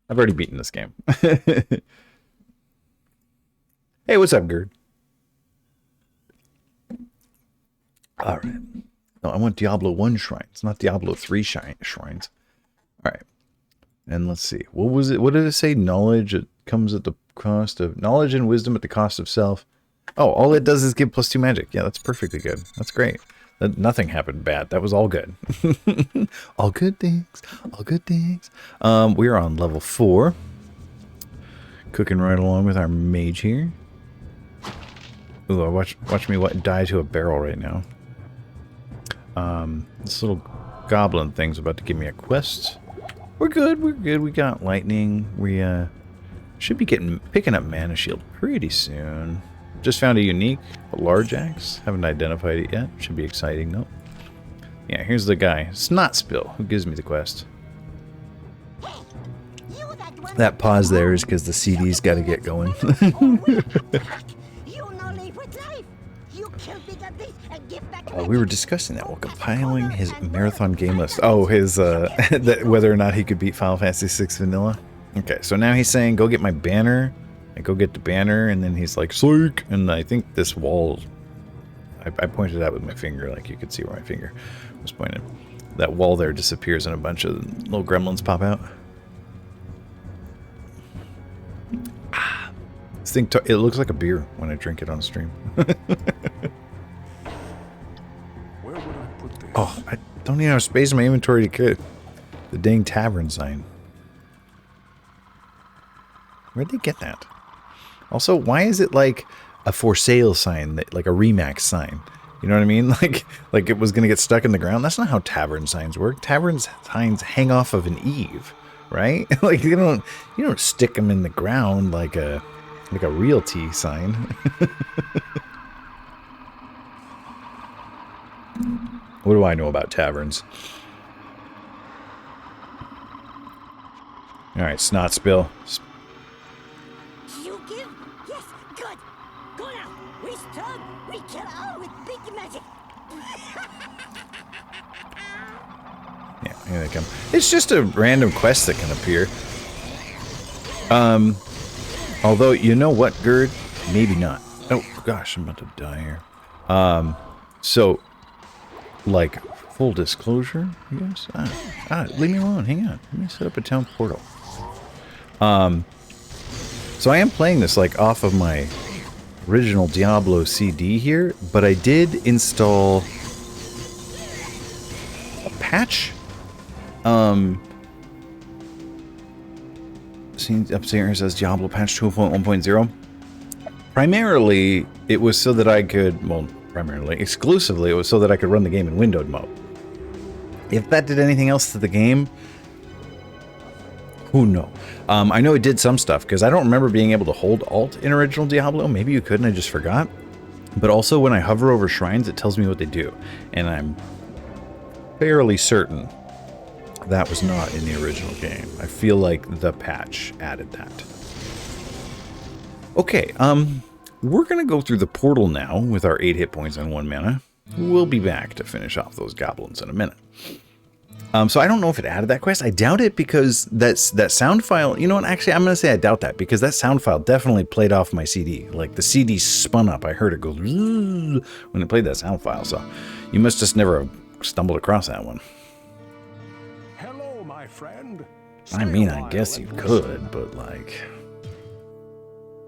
S1: I've already beaten this game. Hey, what's up, Gerd? All right. No, I want Diablo 1 shrines, not Diablo 3 shrines. All right. And let's see. What was it? What did it say? Knowledge, it comes at the cost of... Knowledge and wisdom at the cost of self. Oh, all it does is give +2 magic. Yeah, that's perfectly good. That's great. Nothing happened bad. That was all good. All good things. All good things. We are on level 4. Cooking right along with our mage here. Ooh, watch me die to a barrel right now. This little goblin thing's about to give me a quest. We're good. We got lightning. We should be picking up mana shield pretty soon. Just found a unique, a large axe. Haven't identified it yet. Should be exciting though. Yeah, here's the guy, Snotspill, who gives me the quest. That pause there is because the CD's got to get going. We were discussing that while compiling his marathon game list. Oh, his whether or not he could beat Final Fantasy VI Vanilla. Okay, so now he's saying, go get my banner. I go get the banner, and then he's like, psych! And I think this wall... I pointed out with my finger, like you could see where my finger was pointed. That wall there disappears and a bunch of little gremlins pop out. This thing, it looks like a beer when I drink it on stream. Oh, I don't even have space in my inventory to get the dang tavern sign. Where'd they get that? Also, why is it like a for sale sign, like a Remax sign? You know what I mean? Like it was going to get stuck in the ground? That's not how tavern signs work. Tavern signs hang off of an eave, right? Like you don't stick them in the ground like a realty sign. What do I know about taverns? All right, Snotspill.
S4: You give? Yes, good. Go now. We strong. We kill all with big magic.
S1: Yeah, here they come. It's just a random quest that can appear. Although, you know what, Gerd? Maybe not. Oh, gosh, I'm about to die here. So, like, full disclosure, I guess? Leave me alone. Hang on. Let me set up a town portal. So I am playing this, like, off of my original Diablo CD here, but I did install patch. See, upstairs says Diablo patch 2.1.0. Primarily, it was so that I could, well, primarily, exclusively, it was so that I could run the game in windowed mode. If that did anything else to the game, who knows? I know it did some stuff, because I don't remember being able to hold Alt in original Diablo. Maybe you could and I just forgot. But also, when I hover over shrines, it tells me what they do. And I'm fairly certain that was not in the original game. I feel like the patch added that. Okay, we're going to go through the portal now with our 8 hit points and 1 mana. We'll be back to finish off those goblins in a minute. So I don't know if it added that quest. I doubt it because that sound file... You know what? Actually, I'm going to say I doubt that because that sound file definitely played off my CD. Like, the CD spun up. I heard it go... when it played that sound file. So you must just never have stumbled across that one.
S2: Hello, my friend.
S1: I mean, I guess you could, but like...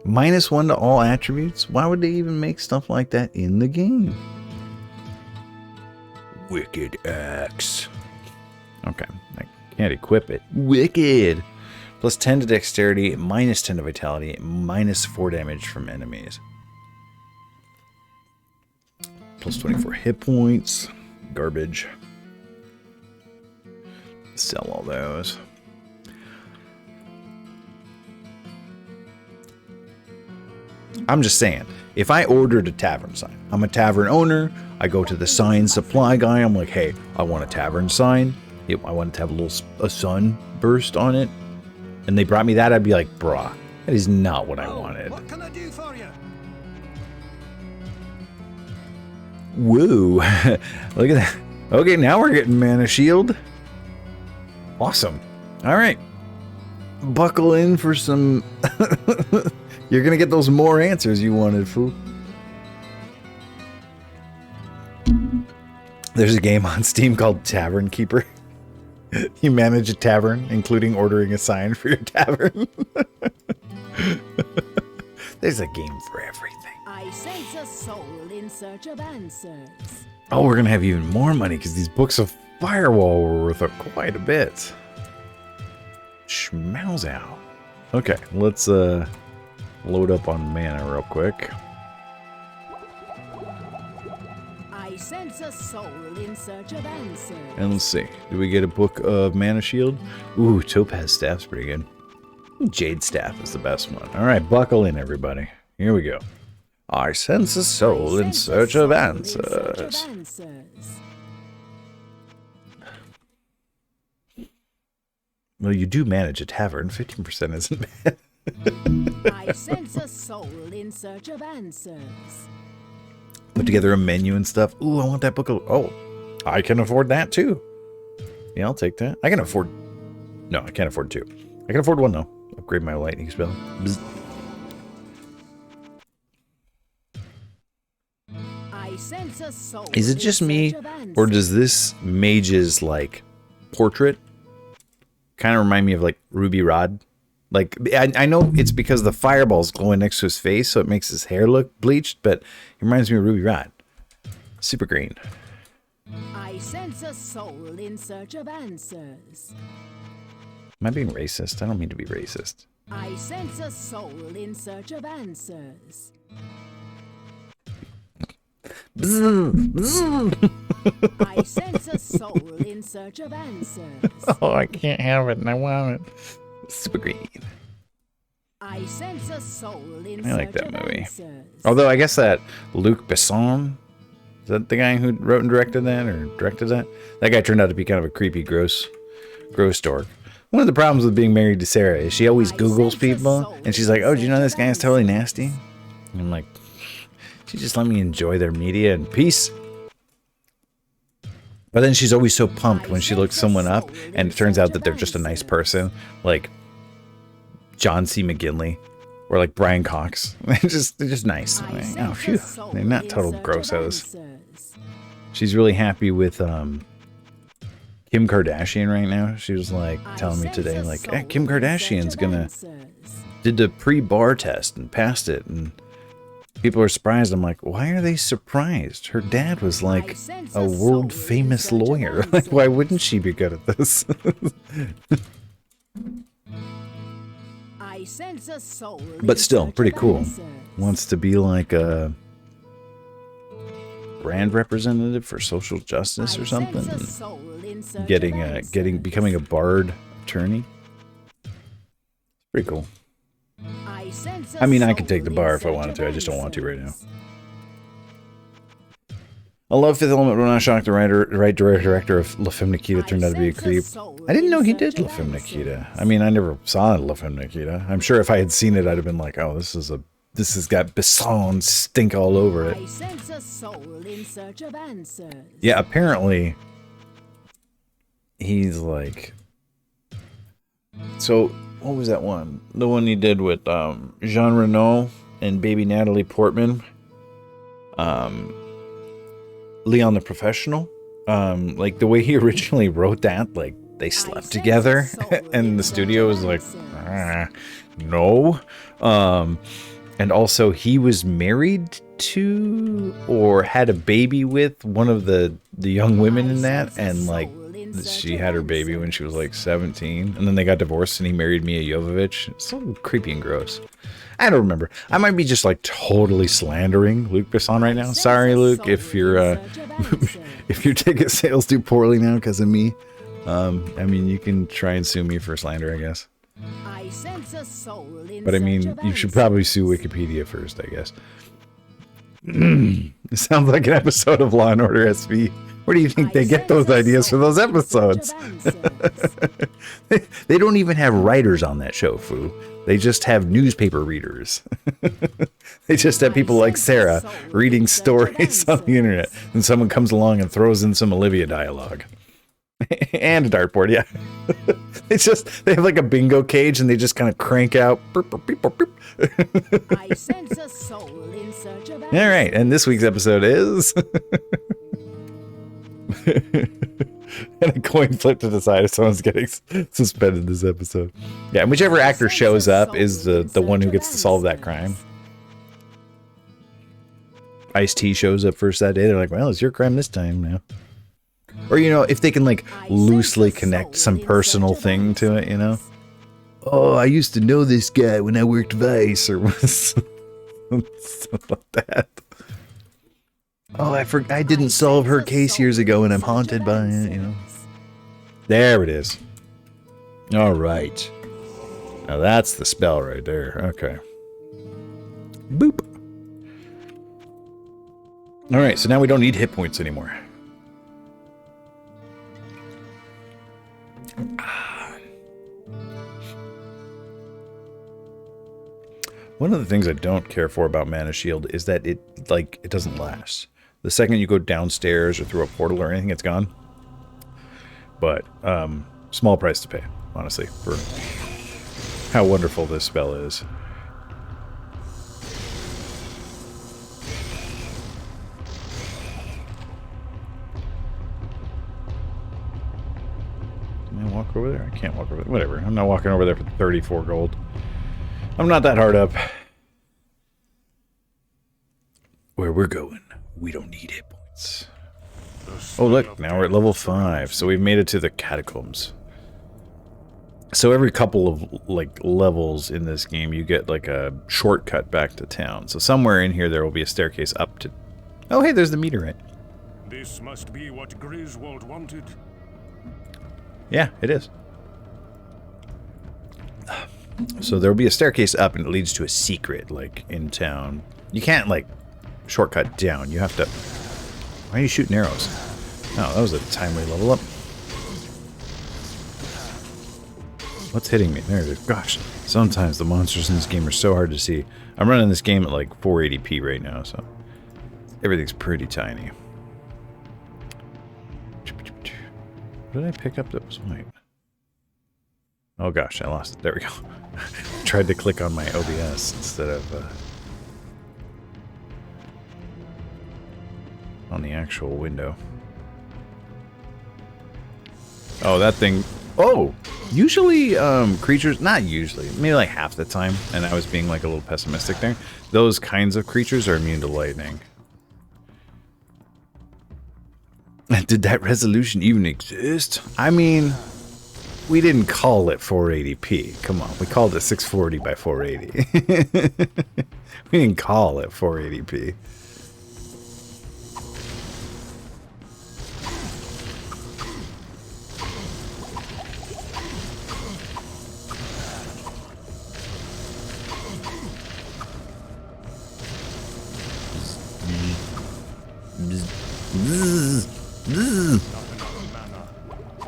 S1: -1 to all attributes? Why would they even make stuff like that in the game? Wicked Axe. Okay, I can't equip it. Wicked! Plus 10 to dexterity, minus 10 to vitality, minus 4 damage from enemies. Plus 24 hit points. Garbage. Sell all those. I'm just saying, if I ordered a tavern sign, I'm a tavern owner, I go to the sign supply guy, I'm like, hey, I want a tavern sign. I want it to have a sunburst on it. And they brought me that, I'd be like, brah, that is not what I wanted.
S2: What can I do for you?
S1: Woo. Look at that. Okay, now we're getting mana shield. Awesome. All right. Buckle in for some... You're going to get those more answers you wanted, fool. There's a game on Steam called Tavern Keeper. You manage a tavern, including ordering a sign for your tavern. There's a game for everything.
S3: I sense a soul in search of answers.
S1: Oh, we're going to have even more money because these books of Firewall were worth quite a bit. Schmauzow. Okay, let's load up on mana real quick.
S3: I sense a soul in search of answers.
S1: And let's see. Do we get a book of mana shield? Ooh, Topaz Staff's pretty good. Jade Staff is the best one. All right, buckle in, everybody. Here we go. I sense a soul in search of answers. Well, you do manage a tavern. 15% isn't bad.
S3: I sense a soul in search of answers.
S1: Put together a menu and stuff. Ooh, I want that book of... Oh, I can afford that too. Yeah, I'll take that. I can afford... No, I can't afford 2. I can afford 1 though. Upgrade my lightning spell. Bzz.
S3: I sense a soul.
S1: Is it just me, or does this mage's like portrait kind of remind me of like Ruby Rod? Like, I know it's because the fireball's glowing next to his face, so it makes his hair look bleached, but it reminds me of Ruby Rod. Super green.
S3: I sense a soul in search of answers.
S1: Am I being racist? I don't mean to be racist.
S3: I sense a soul in search of answers. I sense a soul in search of answers.
S1: Oh, I can't have it, and I want it. Super green.
S3: I sense a soul in
S1: I like
S3: search
S1: that
S3: of
S1: movie.
S3: answers.
S1: Although I guess that Luc Besson, is that the guy who wrote and directed that, or directed that? That guy turned out to be kind of a creepy, gross dork. One of the problems with being married to Sarah is she always Googles people, and she's like, oh, do you know this guy is totally nasty? And I'm like, she just let me enjoy their media and peace. But then she's always so pumped when she looks someone up, and it turns out that they're just a nice person, like John C. McGinley, or like Brian Cox. They're just nice. Like, oh, phew. They're not total grossos. She's really happy with Kim Kardashian right now. She was like telling me today, like, hey, Kim Kardashian's did the pre-bar test and passed it, and People are surprised. I'm like, why are they surprised? Her dad was like a world famous lawyer. Like, why wouldn't she be good at this?
S3: I sense a soul
S1: But still, pretty cool.
S3: answers.
S1: Wants to be like a brand representative for social justice or something. Becoming a bard attorney. Pretty cool. I mean, I could take the bar if I wanted to. I just don't want to right now. I love Fifth Element, when I shocked the right director of La Femme Nikita turned out to be a creep. I didn't know he did La Femme Nikita. I mean, I never saw La Femme Nikita. I'm sure if I had seen it, I'd have been like, oh, this has got Besson stink all over it. Yeah, apparently he's like, so what was that one? The one he did with Jean Reno and baby Natalie Portman. Leon the Professional. Like the way he originally wrote that, like they slept together and the studio was like, no. And also he was married to or had a baby with one of the young women in that, and like she had her baby when she was like 17, and then they got divorced and he married Mia Jovovich. It's so creepy and gross. I don't remember. I might be just like totally slandering Luc Besson right now. Sorry, Luke, if your if your ticket sales do poorly now because of me. I mean, you can try and sue me for slander, I guess. But I mean, you should probably sue Wikipedia first, I guess. It sounds like an episode of Law and Order SV. Where do you think they get those ideas for those episodes? They don't even have writers on that show, Foo. They just have newspaper readers. They just have people like Sarah reading stories on the internet. And someone comes along and throws in some Olivia dialogue. And a dartboard, yeah. They have like a bingo cage and they just kind of crank out. All right, and this week's episode is... and a coin flip to decide if someone's getting suspended this episode. Yeah, and whichever actor shows up is the one who gets to solve that crime. Ice-T shows up first that day. They're like, well, it's your crime this time now. Or, you know, if they can, like, loosely connect some personal thing to it, you know? Oh, I used to know this guy when I worked Vice, or something like that. Oh, I didn't solve her case years ago and I'm haunted by it, you know? There it is. All right. Now that's the spell right there. Okay. Boop. All right, so now we don't need hit points anymore. One of the things I don't care for about Mana Shield is that it doesn't last. The second you go downstairs or through a portal or anything, it's gone. But small price to pay, honestly, for how wonderful this spell is. Can I walk over there? I can't walk over there. Whatever. I'm not walking over there for 34 gold. I'm not that hard up. Where we're going, we don't need hit points. Oh, look, now we're at level 5, so we've made it to the catacombs. So every couple of, like, levels in this game, you get, like, a shortcut back to town. So somewhere in here, there will be a staircase up to... Oh, hey, there's the meteorite.
S5: This must be what Griswold wanted.
S1: Yeah, it is. So there'll be a staircase up, and it leads to a secret, like, in town. You can't, like, shortcut down. You have to... Why are you shooting arrows? Oh, that was a timely level up. What's hitting me? There it is. Gosh, sometimes the monsters in this game are so hard to see. I'm running this game at, like, 480p right now, so... everything's pretty tiny. What did I pick up that was white? Oh gosh, I lost it. There we go. Tried to click on my OBS instead of on the actual window. Oh, that thing Oh, usually creatures, not usually, maybe like half the time, and I was being like a little pessimistic there, those kinds of creatures are immune to lightning. Did that resolution even exist? I mean, we didn't call it 480p. Come on, we called it 640 by 480. We didn't call it 480p.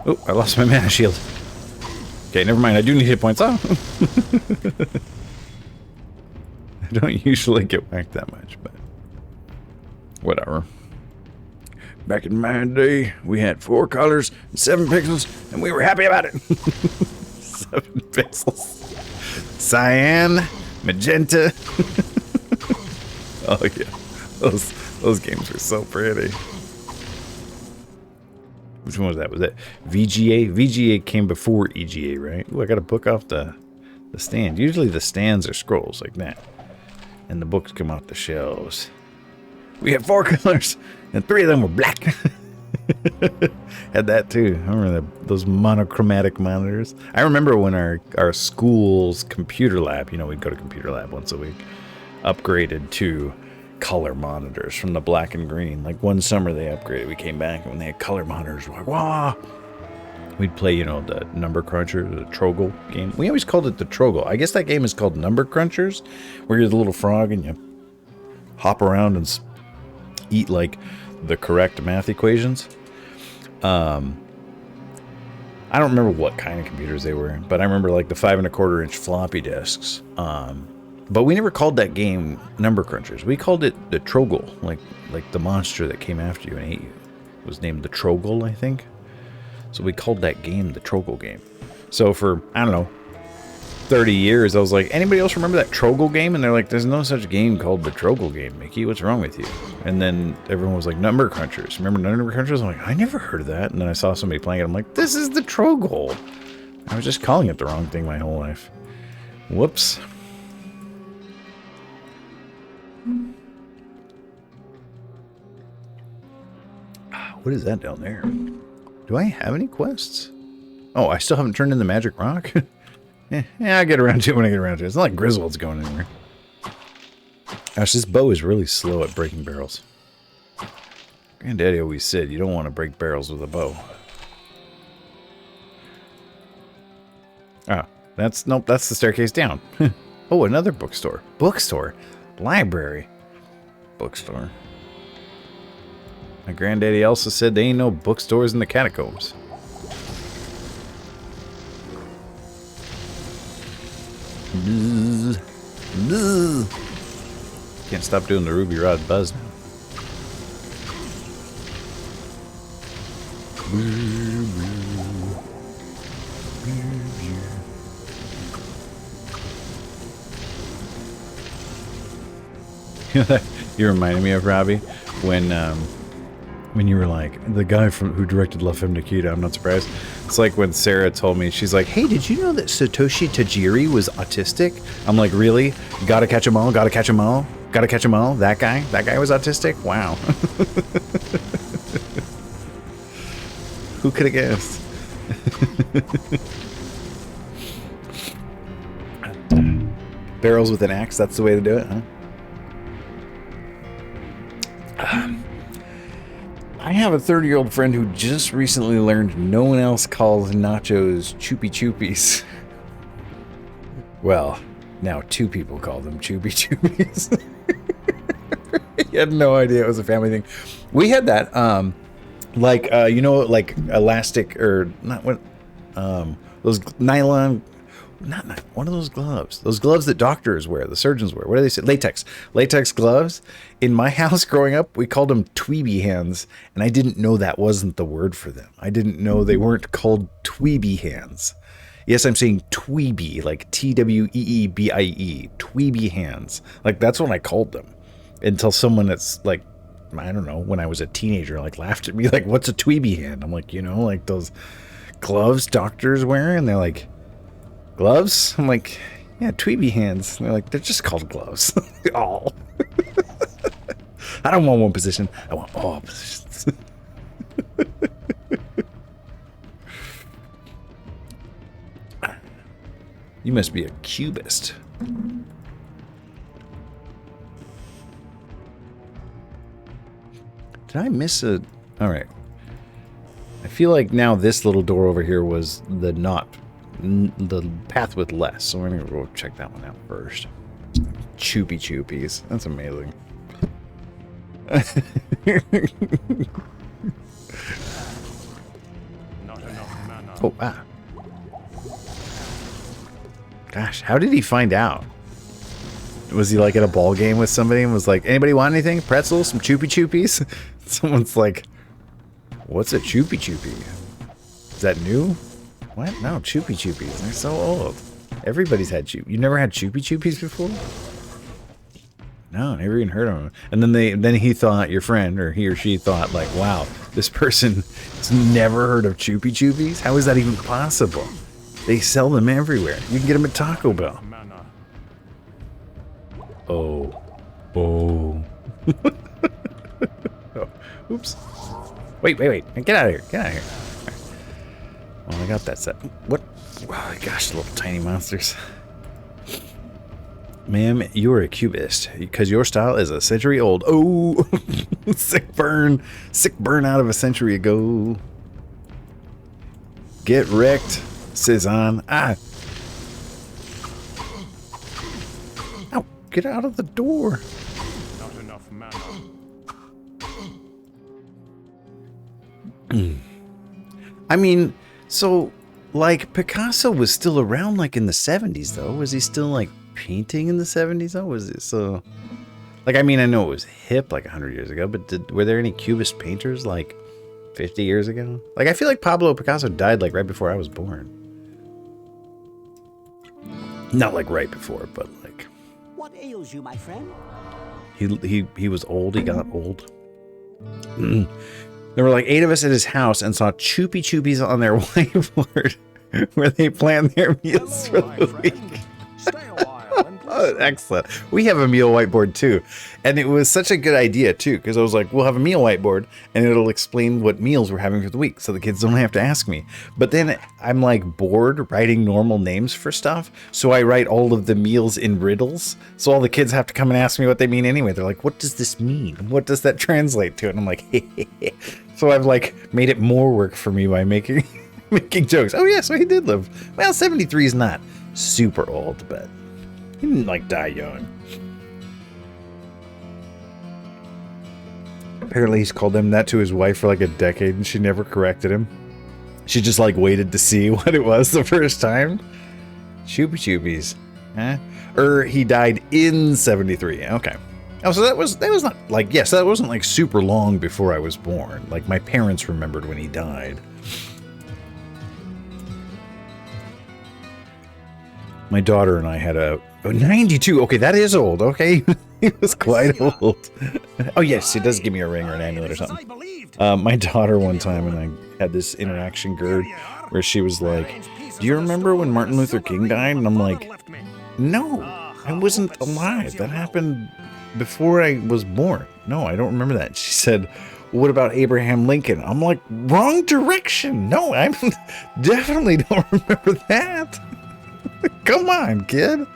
S1: Oh, I lost my mana shield. Okay, never mind. I do need hit points. Oh. I don't usually get whacked that much, but whatever. Back in my day, we had 4 colors, 7 pixels, and we were happy about it. 7 pixels. Cyan, magenta. Oh yeah, those games were so pretty. Which one was that? Was that VGA? VGA came before EGA, right? Ooh, I got a book off the stand. Usually the stands are scrolls like that. And the books come off the shelves. We had 4 colors, and 3 of them were black. Had that too. I remember those monochromatic monitors. I remember when our school's computer lab, you know, we'd go to computer lab once a week, upgraded to color monitors from the black and green. Like one summer they upgraded. We came back and when they had color monitors, we're like, wow. We'd play, you know, the Number Cruncher, the Trogle game. We always called it the Trogle. I guess that game is called Number Crunchers, where you're the little frog and you hop around and eat like the correct math equations. I don't remember what kind of computers they were, but I remember like the 5 1/4 inch floppy disks. But we never called that game Number Crunchers. We called it the Trogle, like the monster that came after you and ate you. It was named the Trogle, I think. So we called that game the Trogle game. So for, I don't know, 30 years, I was like, anybody else remember that Trogle game? And they're like, there's no such game called the Trogle game, Mickey. What's wrong with you? And then everyone was like, Number Crunchers. Remember Number Crunchers? I'm like, I never heard of that. And then I saw somebody playing it. I'm like, this is the Trogle. I was just calling it the wrong thing my whole life. Whoops. What is that down there? Do I have any quests? Oh, I still haven't turned in the magic rock? Yeah, I'll get around to it when I get around to it. It's not like Griswold's going anywhere. Gosh, this bow is really slow at breaking barrels. Granddaddy always said you don't want to break barrels with a bow. Ah, nope, that's the staircase down. Oh, another bookstore. Bookstore? Library. Bookstore. My granddaddy also said there ain't no bookstores in the catacombs. Bzz. Bzz. Can't stop doing the Ruby Rod buzz now. You reminded me of Robbie when you were like, the guy who directed La Femme Nikita, I'm not surprised. It's like when Sarah told me, she's like, hey, did you know that Satoshi Tajiri was autistic? I'm like, really? Gotta catch 'em all, gotta catch 'em all, gotta catch 'em all? That guy was autistic? Wow. Who could have guessed? Barrels with an axe, that's the way to do it, huh? I have a 30-year-old friend who just recently learned no one else calls nachos choopy choopies. Well, now 2 people call them choopy choopies. He had no idea it was a family thing. We had that, you know, like elastic or not what, those nylon. Not one of those gloves. Those gloves that doctors wear, the surgeons wear. What do they say? Latex gloves. In my house growing up, we called them tweeby hands, and I didn't know that wasn't the word for them. I didn't know they weren't called tweeby hands. Yes, I'm saying tweeby, like Tweebie, tweeby hands. Like that's what I called them. Until someone that's like, I don't know, when I was a teenager, like laughed at me, like, what's a tweeby hand? I'm like, you know, like those
S6: gloves doctors wear? And they're like, gloves? I'm like, yeah, Tweeby hands. And they're like, they're just called gloves. All. I don't want one position. I want all positions. You must be a cubist. Did I miss a... Alright. I feel like now this little door over here was the path with less. So we're going to go check that one out first. Choopy choopies. That's amazing.
S5: Not enough mana.
S6: Oh, ah. Gosh, how did he find out? Was he like at a ball game with somebody and was like, anybody want anything? Pretzels? Some choopy choopies? Someone's like, what's a choopy choopy? Is that new? What? No, choopy choopies. They're so old. Everybody's had choopy. You never had choopy choopies before? No, never even heard of them. And then he thought, your friend, or he or she thought, like, wow, this person has never heard of choopy choopies? How is that even possible? They sell them everywhere. You can get them at Taco Bell.
S5: Mana.
S6: Oh. Oh. Oh. Oops. Wait. Get out of here. Get out of here. Right. Well, I got that set. What? Oh, gosh, little tiny monsters. Ma'am, you are a cubist because your style is a century old. Oh, sick burn out of a century ago. Get wrecked, Cezanne. Ah. Ow, get out of the door.
S5: Not enough mana.
S6: I mean, so, like, Picasso was still around, like, in the 70s, though. Was he still, like, painting in the 70s, though? Was it so... Like, I mean, I know it was hip, like, 100 years ago, but were there any Cubist painters, like, 50 years ago? Like, I feel like Pablo Picasso died, like, right before I was born. Not, like, right before, but, like...
S4: What ails you, my friend?
S6: He was old. He got old. There were like 8 of us at his house and saw choopy choopies on their whiteboard where they planned their meals for the week.
S2: Stay a while and
S6: Oh, excellent. We have a meal whiteboard too. And it was such a good idea too, because I was like, we'll have a meal whiteboard and it'll explain what meals we're having for the week so the kids don't have to ask me. But then I'm like bored writing normal names for stuff. So I write all of the meals in riddles. So all the kids have to come and ask me what they mean anyway. They're like, what does this mean? What does that translate to? And I'm like, So I've like made it more work for me by making jokes. Oh yeah, so he did live. Well, 73 is not super old, but he didn't like die young. Apparently he's called him that to his wife for like a decade and she never corrected him. She just like waited to see what it was the first time. Choopy choopies. Huh? He died in 73. Okay. Oh, so that was not like, yes, that wasn't like super long before I was born. Like my parents remembered when he died. My daughter and I had a 92. Okay, that is old. Okay, he was quite old. Oh yes, he does give me a ring or an amulet or something. My daughter one time and I had this interaction, Gerd, where she was like, "Do you remember when Martin Luther King died?" And I'm like, "No, I wasn't alive. That happened before I was born. No, I don't remember that." She said, "What about Abraham Lincoln?" I'm like, "Wrong direction. No, I definitely don't remember that." Come on, kid.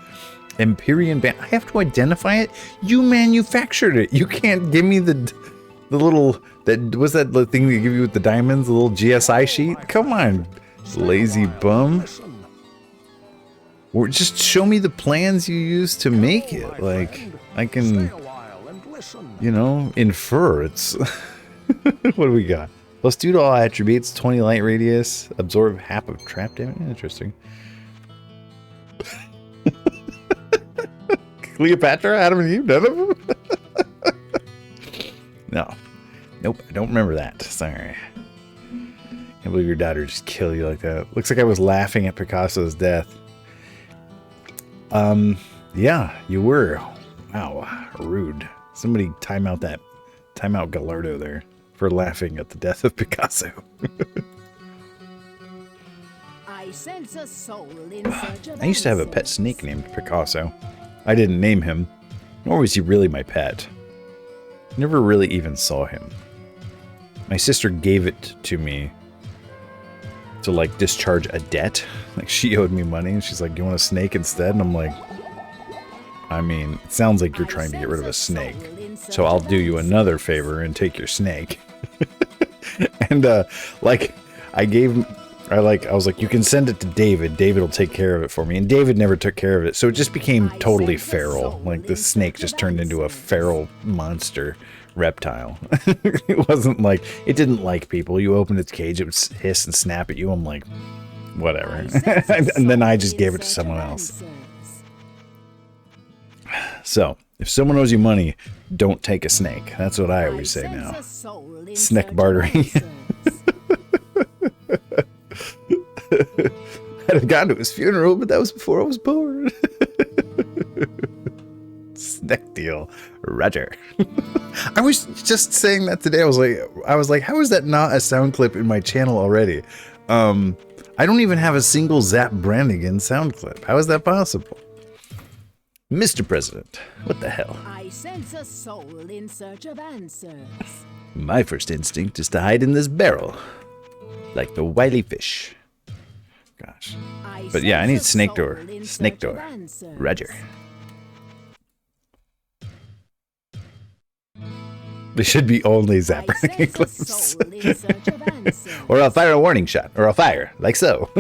S6: Empyrean band. I have to identify it. You manufactured it. You can't give me the little, that was that the thing they give you with the diamonds, the little GSI sheet. Come on, lazy bum. Or just show me the plans you used to make it. Like I can, you know, infer. It's what do we got? Plus 2 to all attributes, 20 light radius, absorb half of trap damage. Interesting. Cleopatra, Adam and Eve, none of them? No. Nope, I don't remember that. Sorry. Can't believe your daughter just killed you like that. Looks like I was laughing at Picasso's death. Yeah, you were. Wow, rude. Somebody time out Gallardo there for laughing at the death of Picasso.
S3: I sense a soul in search of
S6: I used to have a pet
S3: answers.
S6: snake named Picasso. I didn't name him, nor was he really my pet. Never really even saw him. My sister gave it to me to like discharge a debt. Like she owed me money and she's like, you want a snake instead? And I'm like, I mean, it sounds like you're trying to get rid of a snake. So I'll do you another favor and take your snake. And like I was like, you can send it to David. David will take care of it for me. And David never took care of it. So it just became totally feral. Like the snake just turned into a feral monster reptile. It wasn't like, it didn't like people. You opened its cage, it would hiss and snap at you. I'm like, whatever. And then I just gave it to someone else. So if someone owes you money, don't take a snake. That's what I always say now. Snake bartering. I'd have gone to his funeral, but that was before I was born. Snack deal, Roger. I was just saying that today. I was like, how is that not a sound clip in my channel already? I don't even have a single Zap Brannigan sound clip. How is that possible? Mr. President, what the hell?
S3: I sense a soul in search of answers.
S6: My first instinct is to hide in this barrel, like the wily fish. Gosh. But yeah, I need snake door. Snake door. Roger. There should be only Zap Brannigan clips. Or I'll fire a warning shot. Or I'll fire, like so.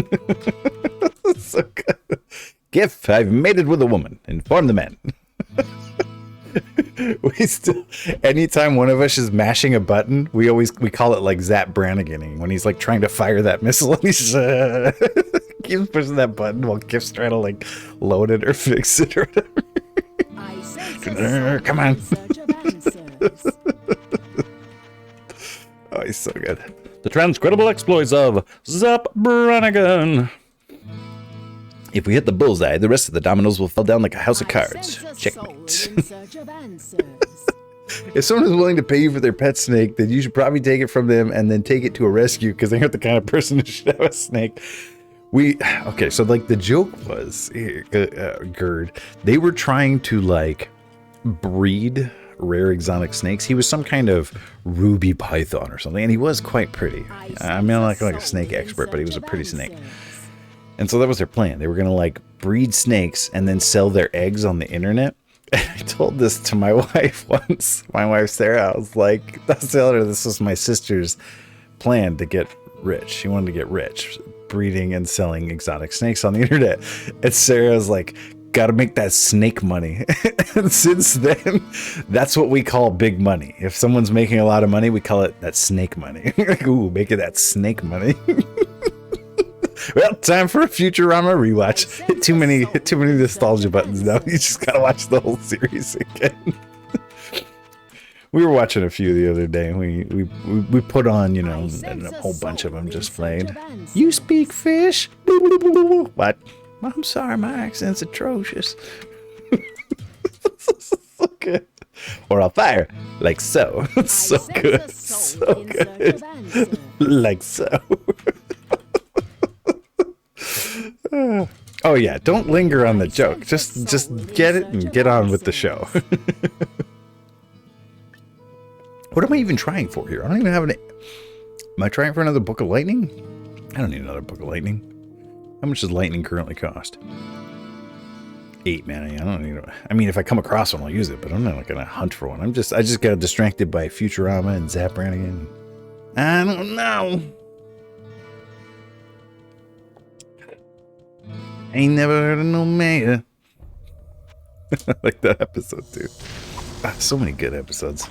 S6: So good. GIF, I've mated with a woman. Inform the men. We still, anytime one of us is mashing a button, we call it like Zap Branniganing when he's like trying to fire that missile and he's keeps pushing that button while GIF's trying to like load it or fix it or whatever. Come on. Oh, he's so good. The transcribable exploits of Zap Brannigan. If we hit the bullseye, the rest of the dominoes will fall down like a house of cards. Checkmate. If someone is willing to pay you for their pet snake, then you should probably take it from them and then take it to a rescue because they aren't the kind of person who should have a snake. Okay, so like the joke was, Gerd, they were trying to like breed rare exotic snakes. He was some kind of ruby python or something, and he was quite pretty. I mean, I'm not like a snake expert, but he was a pretty snake. And so that was their plan. They were going to like breed snakes and then sell their eggs on the internet. And I told this to my wife once. My wife, Sarah, I was like, I was telling her this was my sister's plan to get rich. She wanted to get rich, breeding and selling exotic snakes on the internet. And Sarah was like, got to make that snake money. And since then, that's what we call big money. If someone's making a lot of money, we call it that snake money. Ooh, making that snake money. Well, time for a Futurama rewatch. Hit too many nostalgia buttons now. You just gotta watch the whole series again. We were watching a few the other day. We put on, you know, and a whole bunch of them just played. You speak fish? What? I'm sorry, my accent's atrocious. So good. Or I'll fire like so. So good. So good. Like so. Oh yeah, don't linger on the joke. Just get it and get on with the show. What am I even trying for here? I don't even have any. Am I trying for another Book of Lightning? I don't need another Book of Lightning. How much does lightning currently cost? 8 mana. I don't need it. I mean, if I come across one, I'll use it, but I'm not gonna hunt for one. I just got distracted by Futurama and Zap Brannigan. I don't know. Ain't never heard of no mayor. I like that episode too. So many good episodes.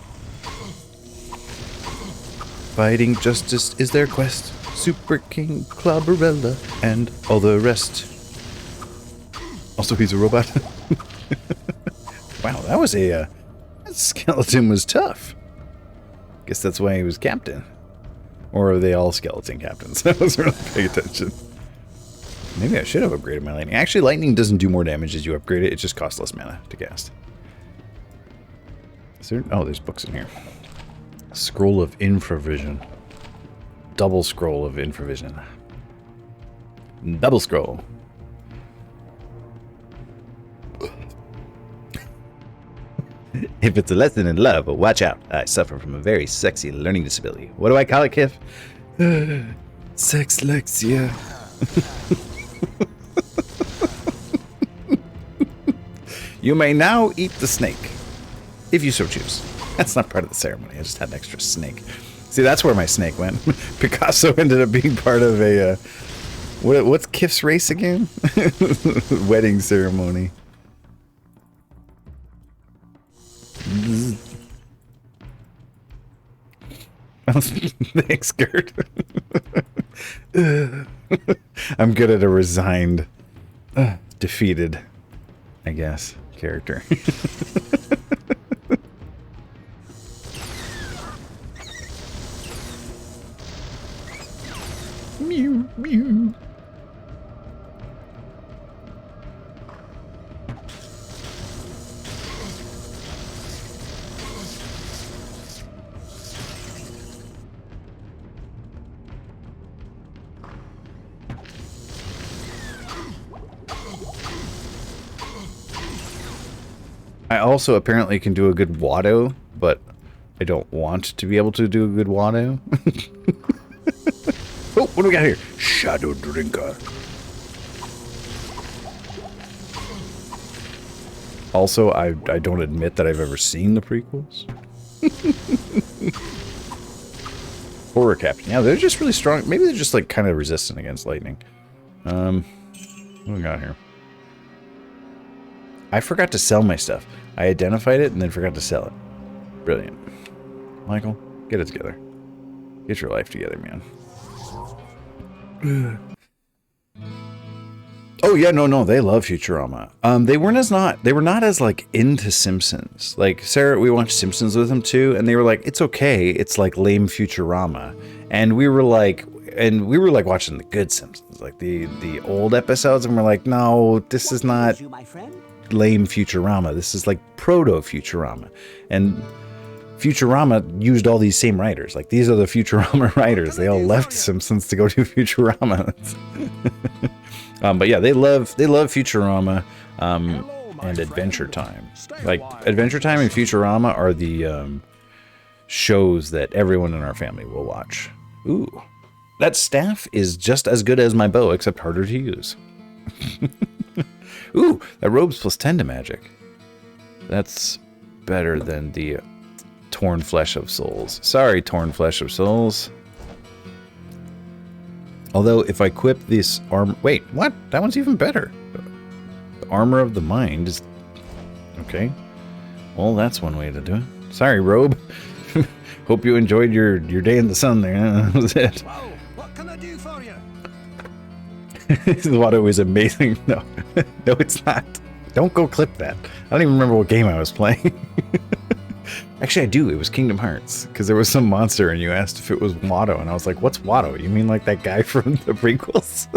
S6: Fighting justice is their quest. Super King Clobberella and all the rest. Also, he's a robot. Wow, that was that skeleton was tough. Guess that's why he was captain. Or are they all skeleton captains? I wasn't really paying attention. Maybe I should have upgraded my lightning. Actually, lightning doesn't do more damage as you upgrade it. It just costs less mana to cast. Is there? Oh, there's books in here. Scroll of Infravision. Double scroll of Infravision. Double scroll. If it's a lesson in love, watch out. I suffer from a very sexy learning disability. What do I call it, Kif? Sexlexia. You may now eat the snake, if you so choose. That's not part of the ceremony. I just had an extra snake. See, that's where my snake went. Picasso ended up being part of a... what's Kif's race again? Wedding ceremony. Thanks, Gert. I'm good at a resigned, defeated, I guess, character. Mew, mew. I also apparently can do a good Watto, but I don't want to be able to do a good Watto. Oh, what do we got here? Shadow Drinker. Also, I don't admit that I've ever seen the prequels. Horror Captain. Yeah, they're just really strong. Maybe they're just like kind of resistant against lightning. What do we got here? I forgot to sell my stuff. I identified it and then forgot to sell it. Brilliant. Michael, get it together. Get your life together, man. Oh yeah, no, they love Futurama. They were not as like into Simpsons. Like Sarah, we watched Simpsons with them too, and they were like, it's okay, it's like lame Futurama. And we were like watching the good Simpsons, like the old episodes, and we're like, no, this is not lame Futurama. This is like proto Futurama. And Futurama used all these same writers. Like, these are the Futurama writers. They all left Simpsons to go do Futurama. But yeah, they love Futurama and Adventure Time. Like, Adventure Time and Futurama are the shows that everyone in our family will watch. Ooh, that staff is just as good as my bow, except harder to use. Ooh, that robe's plus 10 to magic. That's better than the Torn Flesh of Souls. Sorry, Torn Flesh of Souls. Although, if I equip this armor... Wait, what? That one's even better. The Armor of the Mind is... Okay. Well, that's one way to do it. Sorry, robe. Hope you enjoyed your day in the sun there. That was it.
S2: Whoa, what can I do for you?
S6: This Watto is amazing. No, no, it's not. Don't go clip that. I don't even remember what game I was playing. Actually, I do. It was Kingdom Hearts, because there was some monster and you asked if it was Watto, and I was like, what's Watto? You mean like that guy from the prequels?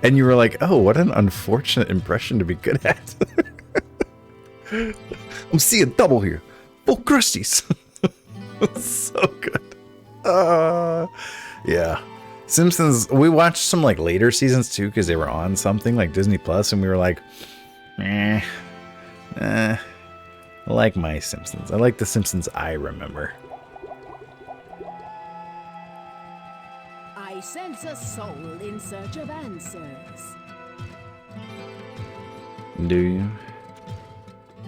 S6: And you were like, oh, what an unfortunate impression to be good at. I'm seeing double here. Full crusties. So good. Yeah. Simpsons, we watched some like later seasons too, because they were on something like Disney Plus, and we were like, I like my Simpsons. I like the Simpsons I remember.
S3: I sense a soul in search of answers.
S6: Do you?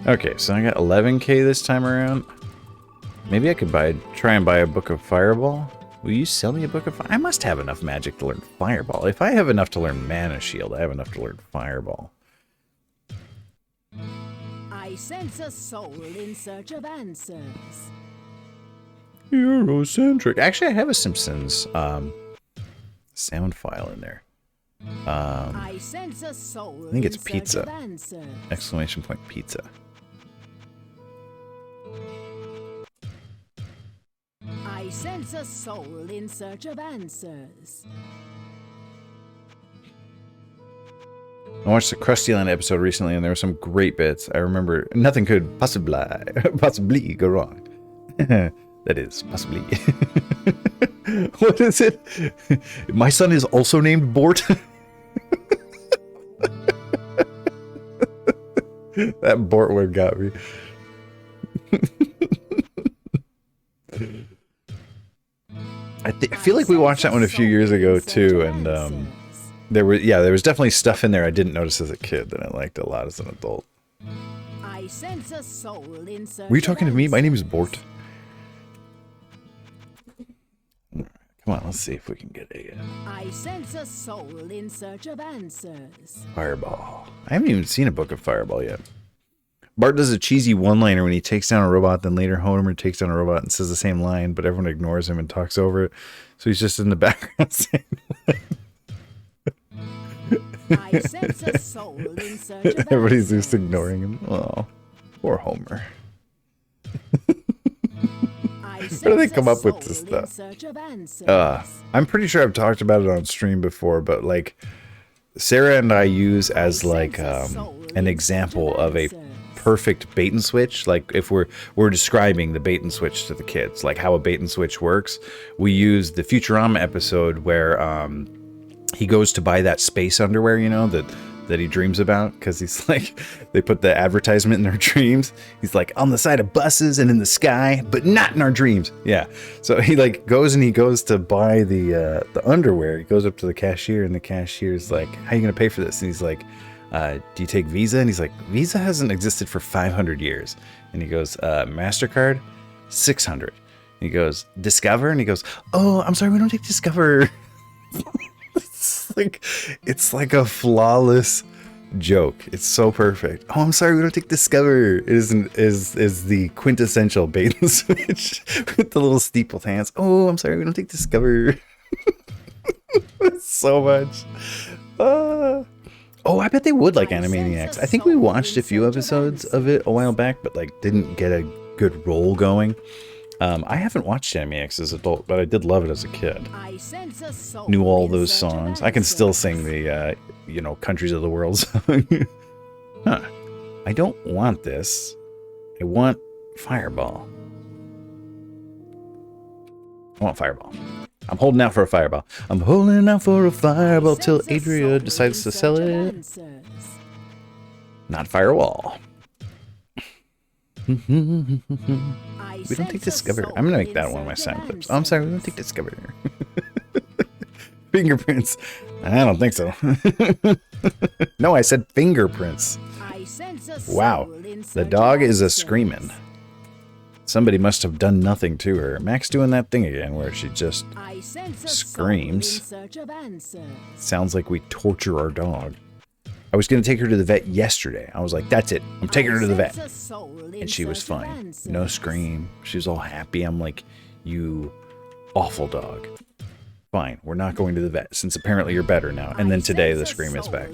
S6: Okay, so I got 11k this time around. Maybe I could try and buy a book of Fireball. Will you sell me a book of I must have enough magic to learn Fireball. If I have enough to learn Mana Shield, I have enough to learn Fireball.
S3: I sense a soul in search of answers.
S6: Eurocentric. Actually, I have a Simpsons sound file in there.
S3: I sense a soul
S6: I think it's
S3: in search
S6: pizza.
S3: of answers.
S6: Exclamation point pizza.
S3: I sense a soul in search of answers.
S6: I watched the Krusty Land episode recently, and there were some great bits. I remember nothing could possibly go wrong. That is, possibly. What is it? My son is also named Bort. That Bort word got me. I feel like we watched that one a few years ago too, and there was definitely stuff in there I didn't notice as a kid that I liked a lot as an adult.
S3: I sense a soul in search
S6: Were you talking to me? My name is
S3: of
S6: Bort. Come on, let's see if we can get a
S3: I sense a soul in search of answers.
S6: Fireball. I haven't even seen a book of Fireball yet. Bart does a cheesy one-liner when he takes down a robot, then later Homer takes down a robot and says the same line, but everyone ignores him and talks over it. So he's just in the background saying
S3: I sense a soul in search of
S6: everybody's
S3: answers.
S6: just ignoring him. Oh, poor Homer.
S3: Where
S6: do they come up with this stuff? I'm pretty sure I've talked about it on stream before, but like Sarah and I use as like an example of a perfect bait and switch. Like if we're describing the bait and switch to the kids, like how a bait and switch works, we use the Futurama episode where he goes to buy that space underwear, you know, that he dreams about, because he's like, they put the advertisement in their dreams. He's like, on the side of buses and in the sky, but not in our dreams. Yeah. So he like goes to buy the underwear. He goes up to the cashier, and the cashier's like, how are you going to pay for this? And he's like, do you take Visa? And he's like, Visa hasn't existed for 500 years. And he goes, MasterCard, 600. And he goes, Discover? And he goes, oh, I'm sorry, we don't take Discover. It's like a flawless joke. It's so perfect. Oh, I'm sorry, we don't take Discover. It is the quintessential bait and switch with the little steepled hands. Oh, I'm sorry, we don't take Discover. So much. Oh, I bet they would like Animaniacs. I think we watched a few episodes of it a while back, but like didn't get a good roll going. I haven't watched Animaniacs as an adult, but I did love it as a kid. Knew all those songs. I can still sing the, Countries of the World song. Huh. I don't want this. I want Fireball. I want Fireball. I'm holding out for a Fireball. I'm holding out for a Fireball till Adria decides to sell it. Not Firewall. We don't take Discover. I'm gonna make that one of my sound clips. Oh, I'm sorry, we don't take Discover. Fingerprints. I don't think so. No, I said fingerprints. Wow, the dog is a screaming. Somebody must have done nothing to her. Mac's doing that thing again where she just screams. Sounds like we torture our dog. I was going to take her to the vet yesterday. I was like, that's it. I'm taking her to the vet. And she was fine. No scream. She was all happy. I'm like, you awful dog. Fine. We're not going to the vet since apparently you're better now. And then today the scream is back.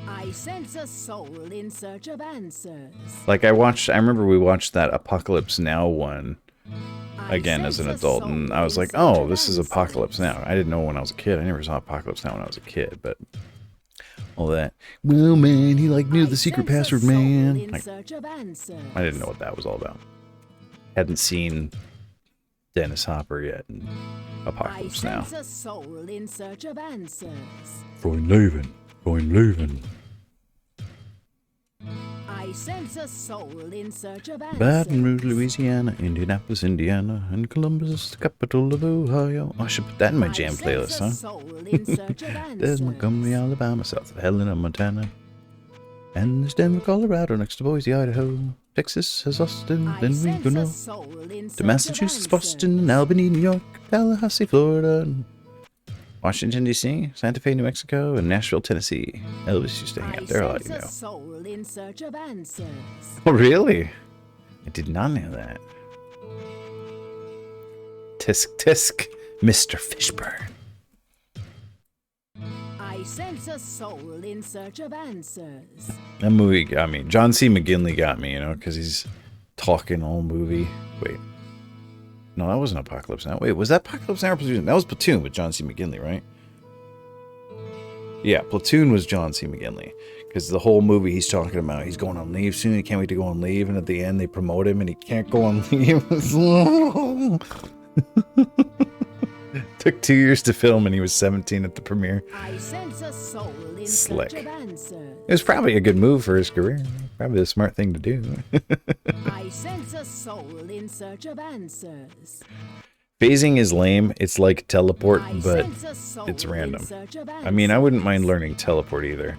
S3: I sense a soul in search of answers.
S6: Like I remember we watched that Apocalypse Now one again as an adult, and I was like, oh, this is Apocalypse Now. I didn't know when I was a kid. I never saw Apocalypse Now when I was a kid, but all that. Well, man, he like knew the secret password, man. Like, I didn't know what that was all about. Hadn't seen Dennis Hopper yet in Apocalypse Now. Freund Leuven.
S3: I sense a soul in search of answers.
S6: Baton Rouge, Louisiana, Indianapolis, Indiana, and Columbus, the capital of Ohio. Oh, I should put that in my jam playlist, huh? There's Montgomery, Alabama, south of Helena, Montana. And there's Denver, Colorado, next to Boise, Idaho. Texas has Austin, then we go north to Massachusetts, Boston, Albany, New York, Tallahassee, Florida, and Washington, D.C., Santa Fe, New Mexico, and Nashville, Tennessee. Elvis used to hang out there a lot, you know. Oh, really? I did not know that. Tisk, tisk, Mr. Fishburne.
S3: I sense a soul in search of answers.
S6: That movie got me. John C. McGinley got me, you know, because he's talking all movie. Wait. No, that wasn't Apocalypse Now. Wait, was that Apocalypse Now or Platoon? That was Platoon with John C. McGinley, right? Yeah, Platoon was John C. McGinley. Because the whole movie he's talking about, he's going on leave soon, he can't wait to go on leave, and at the end they promote him and he can't go on leave. Took 2 years to film, and he was 17 at the premiere.
S3: I sense a soul in
S6: Slick.
S3: search of answers.
S6: It was probably a good move for his career. Probably the smart thing to do.
S3: I sense a soul in search of answers.
S6: Phasing is lame. It's like teleport,
S3: I
S6: but
S3: sense a soul
S6: it's
S3: in
S6: random.
S3: search of
S6: I mean, I wouldn't mind
S3: answers.
S6: learning teleport either.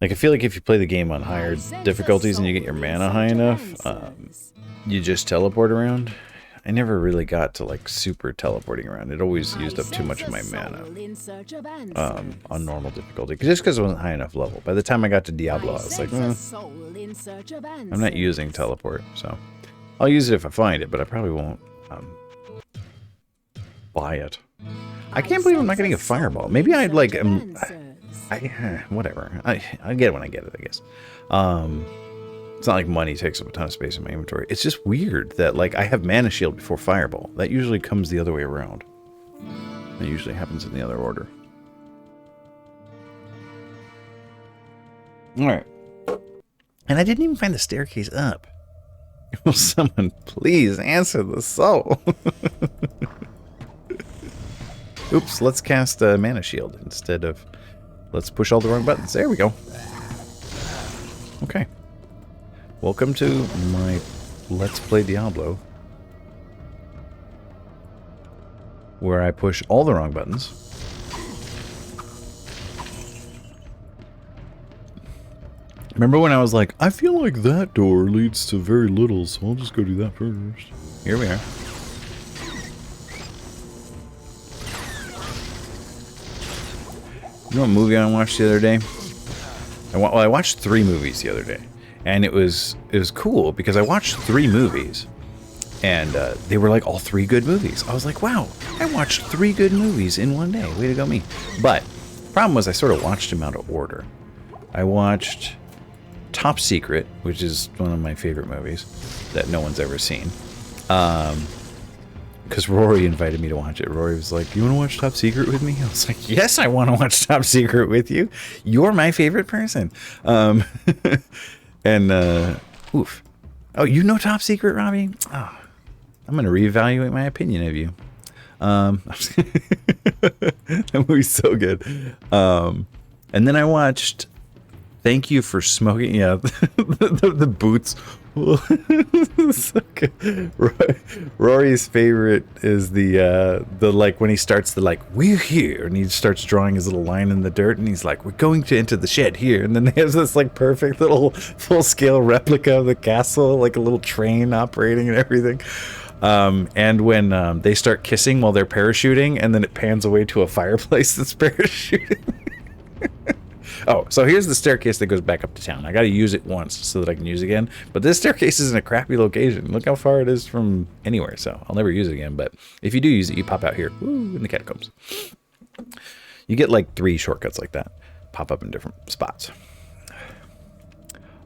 S6: Like, I feel like if you play the game on higher
S3: I sense a
S6: difficulties and you get
S3: soul
S6: your
S3: in
S6: mana
S3: search
S6: high
S3: of
S6: enough,
S3: answers.
S6: you just teleport around. I never really got to, like, super teleporting around. It always used up too much of my mana on normal difficulty. Just because it wasn't high enough level. By the time I got to Diablo, I was like, I'm not using teleport, so... I'll use it if I find it, but I probably won't buy it. I can't believe I'm not getting a fireball. Maybe I'd, like... whatever. I get it when I get it, I guess. It's not like money takes up a ton of space in my inventory. It's just weird that, like, I have mana shield before fireball. That usually comes the other way around. It usually happens in the other order. Alright. And I didn't even find the staircase up. Will someone please answer the soul? Oops, let's cast a mana shield instead of... Let's push all the wrong buttons. There we go. Okay. Welcome to my Let's Play Diablo, where I push all the wrong buttons. Remember when I was like, I feel like that door leads to very little, so I'll just go do that first. Here we are. You know what movie I watched the other day? I watched 3 movies the other day. And it was cool because I watched 3 movies, and they were like all 3 good movies. I was like, wow, I watched 3 good movies in one day. Way to go me. But the problem was I sort of watched them out of order. I watched Top Secret, which is one of my favorite movies that no one's ever seen. Because Rory invited me to watch it. Rory was like, you want to watch Top Secret with me? I was like, yes, I want to watch Top Secret with you. You're my favorite person. And, oof. Oh, you know Top Secret, Robbie? Oh, I'm going to reevaluate my opinion of you. That movie's so good. And then I watched Thank You for Smoking. Yeah, the boots. So good. Rory's favorite is the like when he starts the like we're here and he starts drawing his little line in the dirt and he's like we're going to enter the shed here and then they have this like perfect little full-scale replica of the castle, like a little train operating and everything. And when they start kissing while they're parachuting and then it pans away to a fireplace that's parachuting. Oh, so here's the staircase that goes back up to town. I got to use it once so that I can use it again. But this staircase is in a crappy location. Look how far it is from anywhere. So I'll never use it again. But if you do use it, you pop out here. Woo, in the catacombs. You get like 3 shortcuts like that. Pop up in different spots.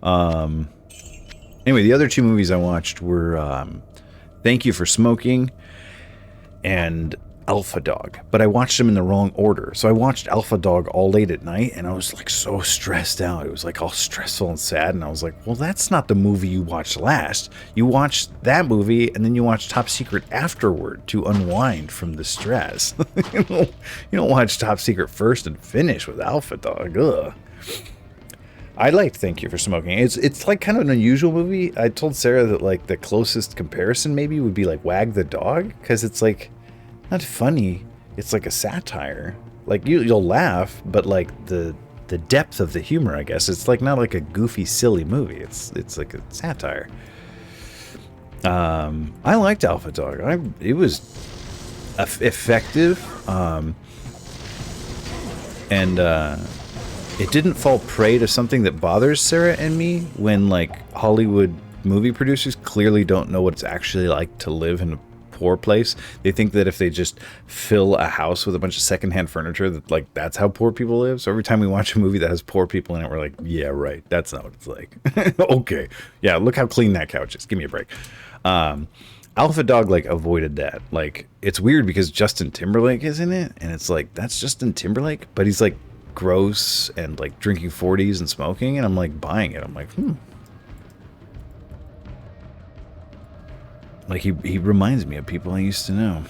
S6: Anyway, the other 2 movies I watched were Thank You for Smoking and Alpha Dog, but I watched them in the wrong order. So I watched Alpha Dog all late at night and I was like so stressed out. It was like all stressful and sad and I was like, well, that's not the movie you watched last. You watched that movie and then you watched Top Secret afterward to unwind from the stress. You don't watch Top Secret first and finish with Alpha Dog. Ugh. I liked Thank You for Smoking. It's like kind of an unusual movie. I told Sarah that like the closest comparison maybe would be like Wag the Dog, because it's like not funny. It's like a satire. Like you'll laugh, but like the depth of the humor, I guess, it's like not like a goofy, silly movie. It's like a satire. I liked Alpha Dog. It was effective, and it didn't fall prey to something that bothers Sarah and me when like Hollywood movie producers clearly don't know what it's actually like to live in a poor place. They think that if they just fill a house with a bunch of secondhand furniture, that like that's how poor people live. So every time we watch a movie that has poor people in it, we're like, yeah, right, that's not what it's like. Okay, yeah, look how clean that couch is. Give me a break. Alpha Dog like avoided that. Like it's weird because Justin Timberlake is in it, and it's like that's Justin Timberlake, but he's like gross and like drinking 40s and smoking, and I'm like buying it. I'm like, Like he reminds me of people I used to know.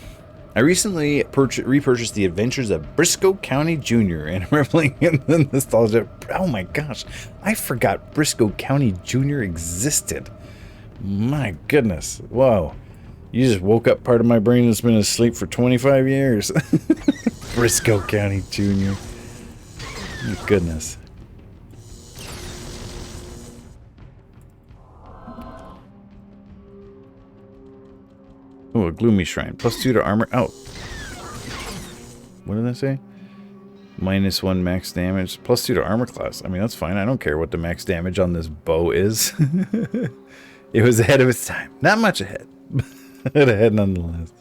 S6: I recently repurchased The Adventures of Briscoe County Jr. and I'm reveling in the nostalgia. Oh my gosh, I forgot Briscoe County Jr. existed. My goodness, whoa. You just woke up part of my brain that's been asleep for 25 years. Briscoe County Jr. My goodness. Oh, a gloomy shrine. +2 to armor. Oh. What did I say? -1 max damage. +2 to armor class. I mean, that's fine. I don't care what the max damage on this bow is. It was ahead of its time. Not much ahead. But ahead nonetheless.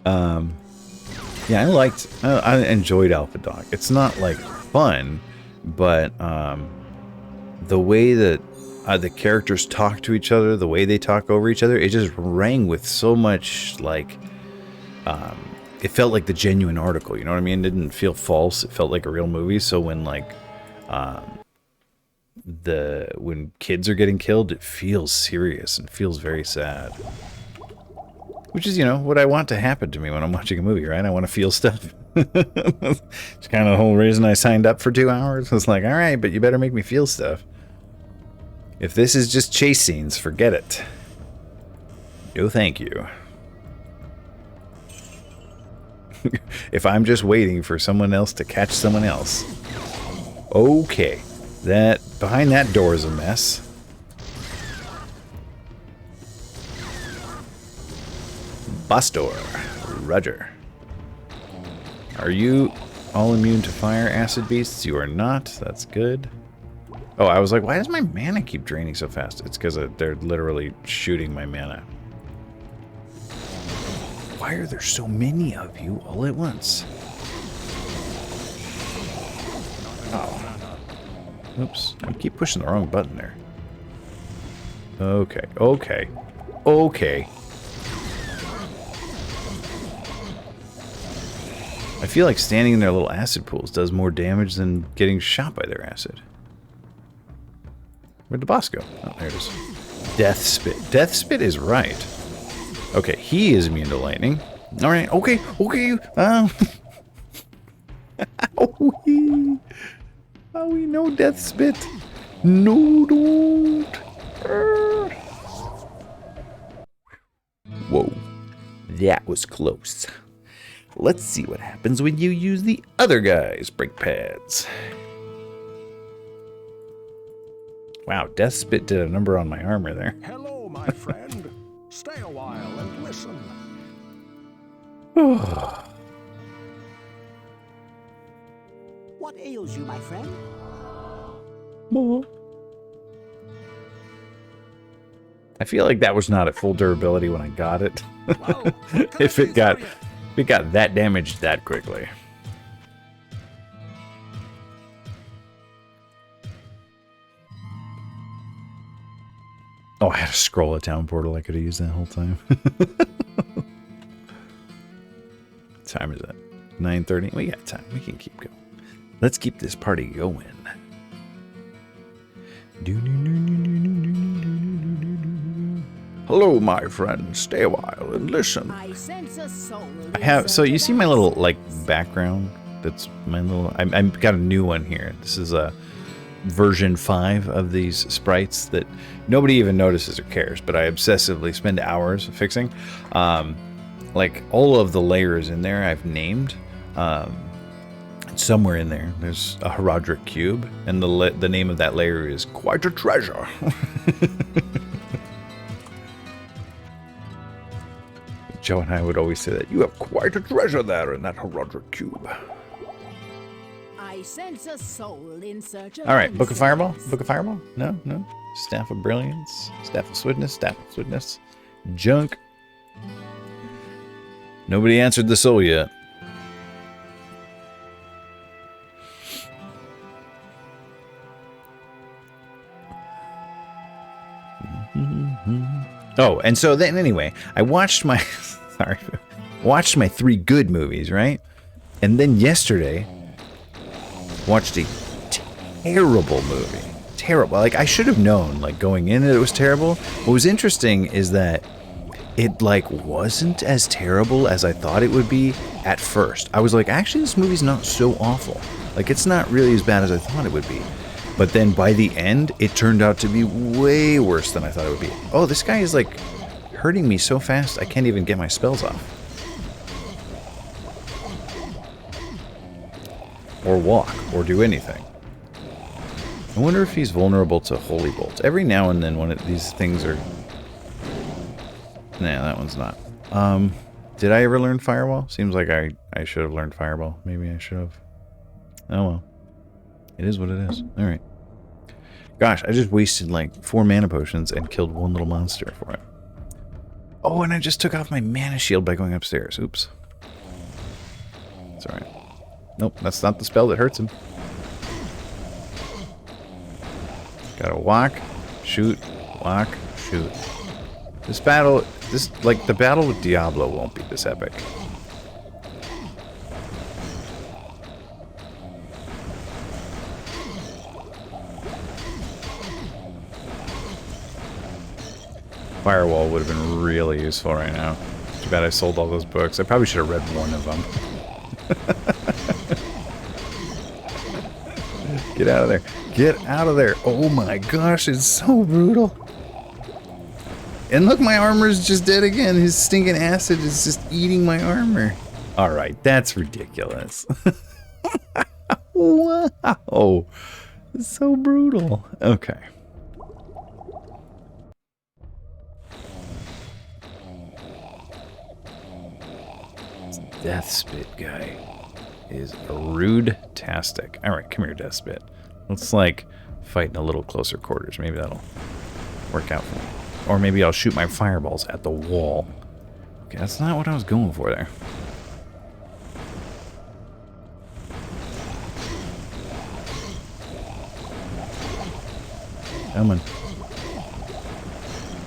S6: Yeah, I enjoyed Alpha Dog. It's not like fun, but the way that the characters talk to each other, the way they talk over each other, it just rang with so much, like, it felt like the genuine article, you know what I mean? It didn't feel false, it felt like a real movie. So when, like, when kids are getting killed, it feels serious and feels very sad. Which is, you know, what I want to happen to me when I'm watching a movie, right? I want to feel stuff. It's kind of the whole reason I signed up for 2 hours. It's like, all right, but you better make me feel stuff. If this is just chase scenes, forget it. No thank you. If I'm just waiting for someone else to catch someone else. Okay. That behind that door is a mess. Boss door. Roger. Are you all immune to fire, acid beasts? You are not. That's good. Oh, I was like, why does my mana keep draining so fast? It's because they're literally shooting my mana. Why are there so many of you all at once? Oh. Oops. I keep pushing the wrong button there. Okay. Okay. Okay. I feel like standing in their little acid pools does more damage than getting shot by their acid. Where'd the boss go? Oh, there it is. Death Spit. Death Spit is right. Okay, he is immune to lightning. Alright, okay, okay. Owie. Owie, no Death Spit. No, don't. Whoa. That was close. Let's see what happens when you use the other guy's brake pads. Wow, Death Spit did a number on my armor there.
S2: Hello, my friend. Stay a while and listen.
S4: What ails you, my friend?
S6: I feel like that was not at full durability when I got it.
S2: Well,
S6: if it got that damaged that quickly. Oh, I had to scroll a town portal. I could have used that whole time. What time is it? 9:30. We got time. We can keep going. Let's keep this party going. Hello, my friend. Stay a while and listen.
S3: I sense a soul.
S6: I have. So you see my little like background. That's my little. I've got a new one here. This is a version 5 of these sprites that nobody even notices or cares, but I obsessively spend hours fixing. Like all of the layers in there I've named. Somewhere in there there's a Herodric cube, and the name of that layer is Quite a Treasure. Joe and I would always say that you have quite a treasure there in that Herodric cube.
S3: I sense a soul in search of.
S6: All right, Book of Fireball.
S3: answers.
S6: Book of Fireball. No, no. Staff of Brilliance. Staff of Swiftness. Staff of Swiftness. Junk. Nobody answered the soul yet. Oh, and so then anyway, I watched my watched my 3 good movies, right? And then yesterday watched a terrible movie. Terrible. Like I should have known like going in that it was terrible. What was interesting is that it like wasn't as terrible as I thought it would be at first. I was like, actually, this movie's not so awful. Like, it's not really as bad as I thought it would be. But then by the end, it turned out to be way worse than I thought it would be. Oh, this guy is like hurting me so fast, I can't even get my spells off. Or walk, or do anything. I wonder if he's vulnerable to Holy Bolts. Every now and then when these things are... Nah, that one's not. Did I ever learn Firewall? Seems like I should have learned Fireball. Maybe I should have. Oh well. It is what it is. Alright. Gosh, I just wasted like 4 mana potions and killed one little monster for it. Oh, and I just took off my mana shield by going upstairs. Oops. It's alright. Nope, that's not the spell that hurts him. Gotta walk, shoot, walk, shoot. This battle, like, the battle with Diablo won't be this epic. Firewall would have been really useful right now. Too bad I sold all those books. I probably should have read one of them. Get out of there. Get out of there. Oh my gosh, it's so brutal. And look, my armor's just dead again. His stinking acid is just eating my armor. Alright, that's ridiculous. Wow. It's so brutal. Okay. This Death Spit guy is a rude-tastic. Alright, come here, Death Spit. Let's, like, fight in a little closer quarters. Maybe that'll work out for me. Or maybe I'll shoot my fireballs at the wall. Okay, that's not what I was going for there. Come on.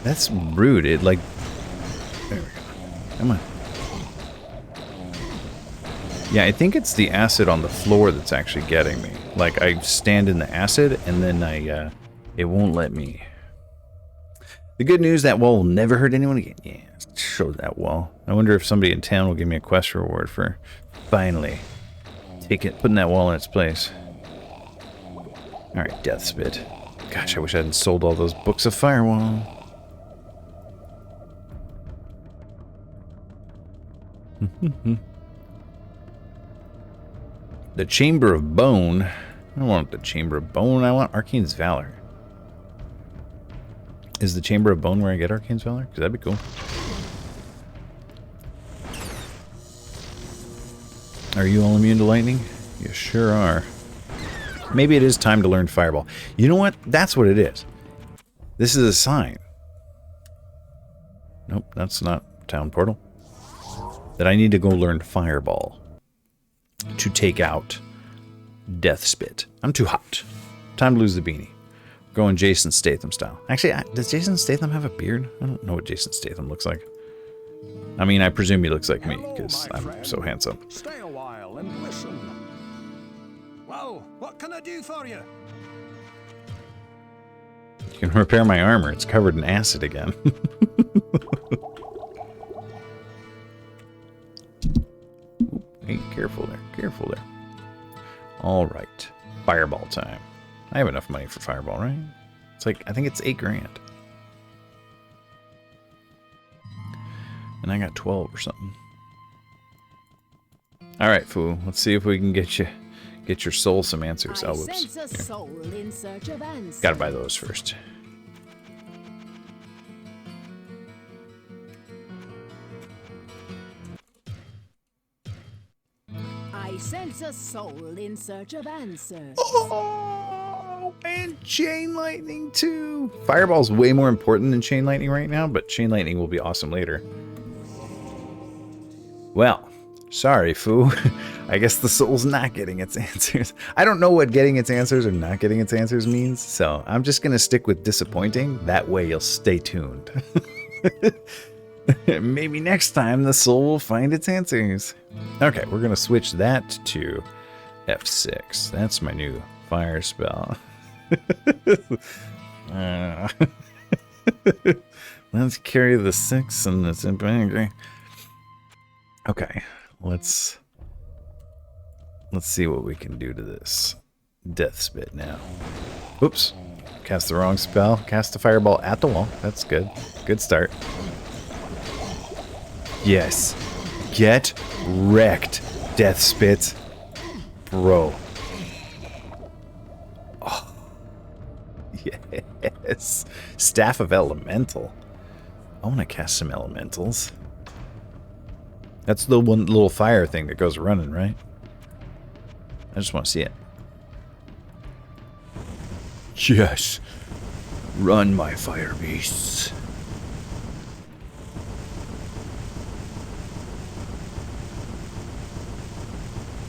S6: That's rude. It, like... There we go. Come on. Yeah, I think it's the acid on the floor that's actually getting me. Like, I stand in the acid, and then it won't let me. The good news, that wall will never hurt anyone again. Yeah, show that wall. I wonder if somebody in town will give me a quest reward for finally putting that wall in its place. Alright, Death Spit. Gosh, I wish I hadn't sold all those books of Firewall. The Chamber of Bone. I don't want the Chamber of Bone. I want Arcane's Valor. Is the Chamber of Bone where I get Arcane's Valor? Because that'd be cool. Are you all immune to lightning? You sure are. Maybe it is time to learn Fireball. You know what? That's what it is. This is a sign. Nope, that's not Town Portal. That I need to go learn Fireball. To take out Death Spit. I'm too hot. Time to lose the beanie. Going Jason Statham style. Actually, does Jason Statham have a beard? I don't know what Jason Statham looks like. I mean, I presume he looks like me, because I'm so handsome.
S2: Stay a while and listen. Well, what can I do for you?
S6: You can repair my armor. It's covered in acid again. Hey, careful there. Careful there. Alright. Fireball time. I have enough money for Fireball, right? It's like, I think it's 8 grand. And I got 12 or something. Alright, fool. Let's see if we can get your soul some answers. Oh, whoops. Gotta buy those first.
S3: I sense a soul in search of answers.
S6: Oh, and Chain Lightning too. Fireball's way more important than Chain Lightning right now, but Chain Lightning will be awesome later. Well, sorry, foo. I guess the soul's not getting its answers. I don't know what getting its answers or not getting its answers means, so I'm just going to stick with disappointing. That way you'll stay tuned. Maybe next time the soul will find its answers. Okay, we're going to switch that to F6. That's my new fire spell. Let's carry the 6 and it's okay. Let's see what we can do to this death spit now. Oops. Cast the wrong spell. Cast the fireball at the wall. That's good. Good start. Yes. Get wrecked, death spit. Bro. Oh. Yes. Staff of Elemental. I want to cast some elementals. That's the one little fire thing that goes running, right? I just want to see it. Yes. Run, my fire beasts.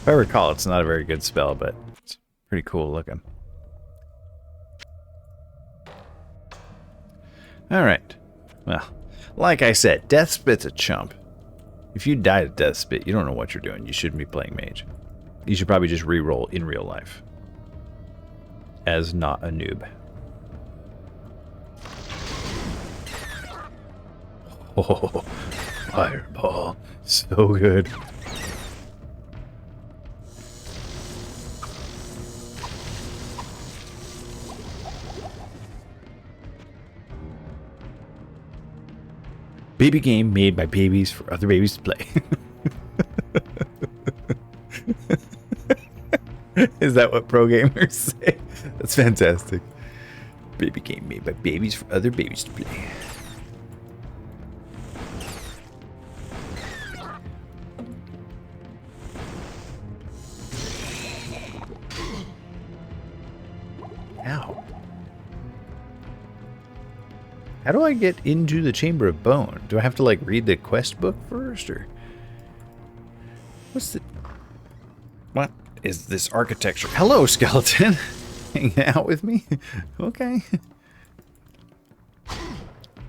S6: If I recall, it's not a very good spell, but it's pretty cool looking. Alright. Well, like I said, Death Spit's a chump. If you die to Death Spit, you don't know what you're doing. You shouldn't be playing Mage. You should probably just re-roll in real life. As not a noob. Oh, fireball. So good. Baby game made by babies for other babies to play. Is that what pro gamers say? That's fantastic. Baby game made by babies for other babies to play. Ow. How do I get into the Chamber of Bone? Do I have to, like, read the quest book first, or... What's the... What is this architecture? Hello, skeleton! Hanging out with me? Okay.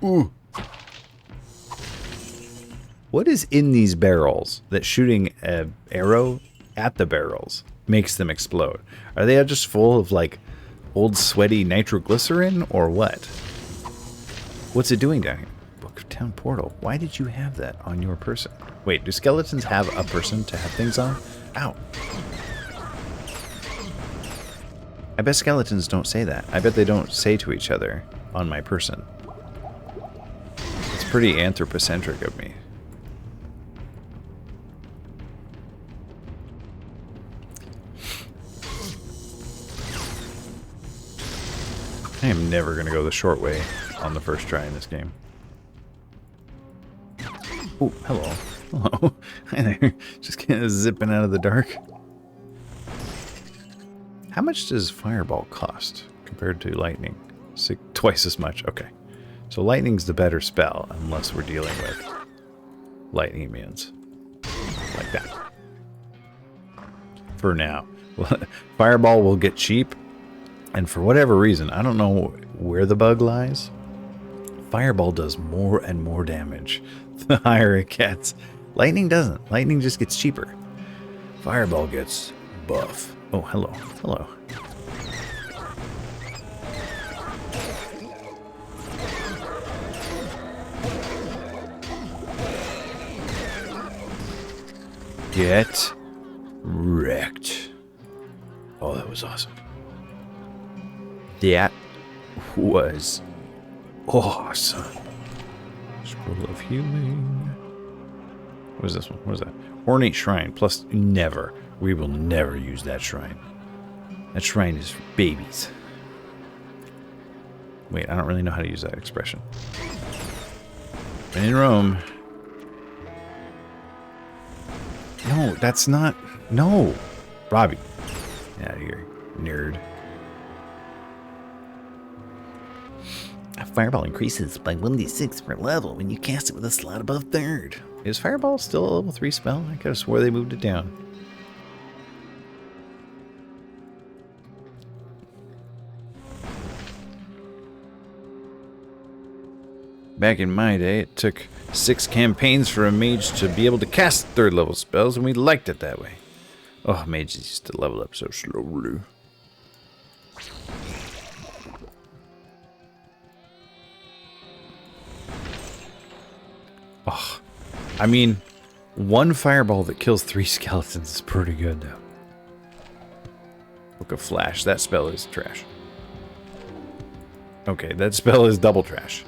S6: Ooh. What is in these barrels that shooting an arrow at the barrels makes them explode? Are they just full of, like, old sweaty nitroglycerin, or what? What's it doing down here? Book of Town Portal. Why did you have that on your person? Wait, do skeletons have a person to have things on? Ow. I bet skeletons don't say that. I bet they don't say to each other, on my person. It's pretty anthropocentric of me. I am never going to go the short way on the first try in this game. Oh, hello. Hello. Hi there. Just kind of zipping out of the dark. How much does Fireball cost compared to Lightning? Twice as much. Okay. So Lightning's the better spell, unless we're dealing with lightning immunes. Like that. For now. Fireball will get cheap. And for whatever reason, I don't know where the bug lies, Fireball does more and more damage the higher it gets. Lightning doesn't. Lightning just gets cheaper. Fireball gets buff. Oh, hello. Hello. Get wrecked. Oh, that was awesome. That was awesome. Scroll of healing. What is this one? What is that? Ornate shrine plus never. We will never use that shrine. That shrine is for babies. Wait, I don't really know how to use that expression. When in Rome. No, that's not. No. Robbie. Get out of here, nerd. A fireball increases by 1d6 per level when you cast it with a slot above third. Is Fireball still a level 3 spell? I could have swore they moved it down. Back in my day, it took 6 campaigns for a mage to be able to cast 3rd level spells, and we liked it that way. Oh, mages used to level up so slowly. I mean, one fireball that kills 3 skeletons is pretty good, though. Book of Flash. That spell is trash. Okay, that spell is double trash.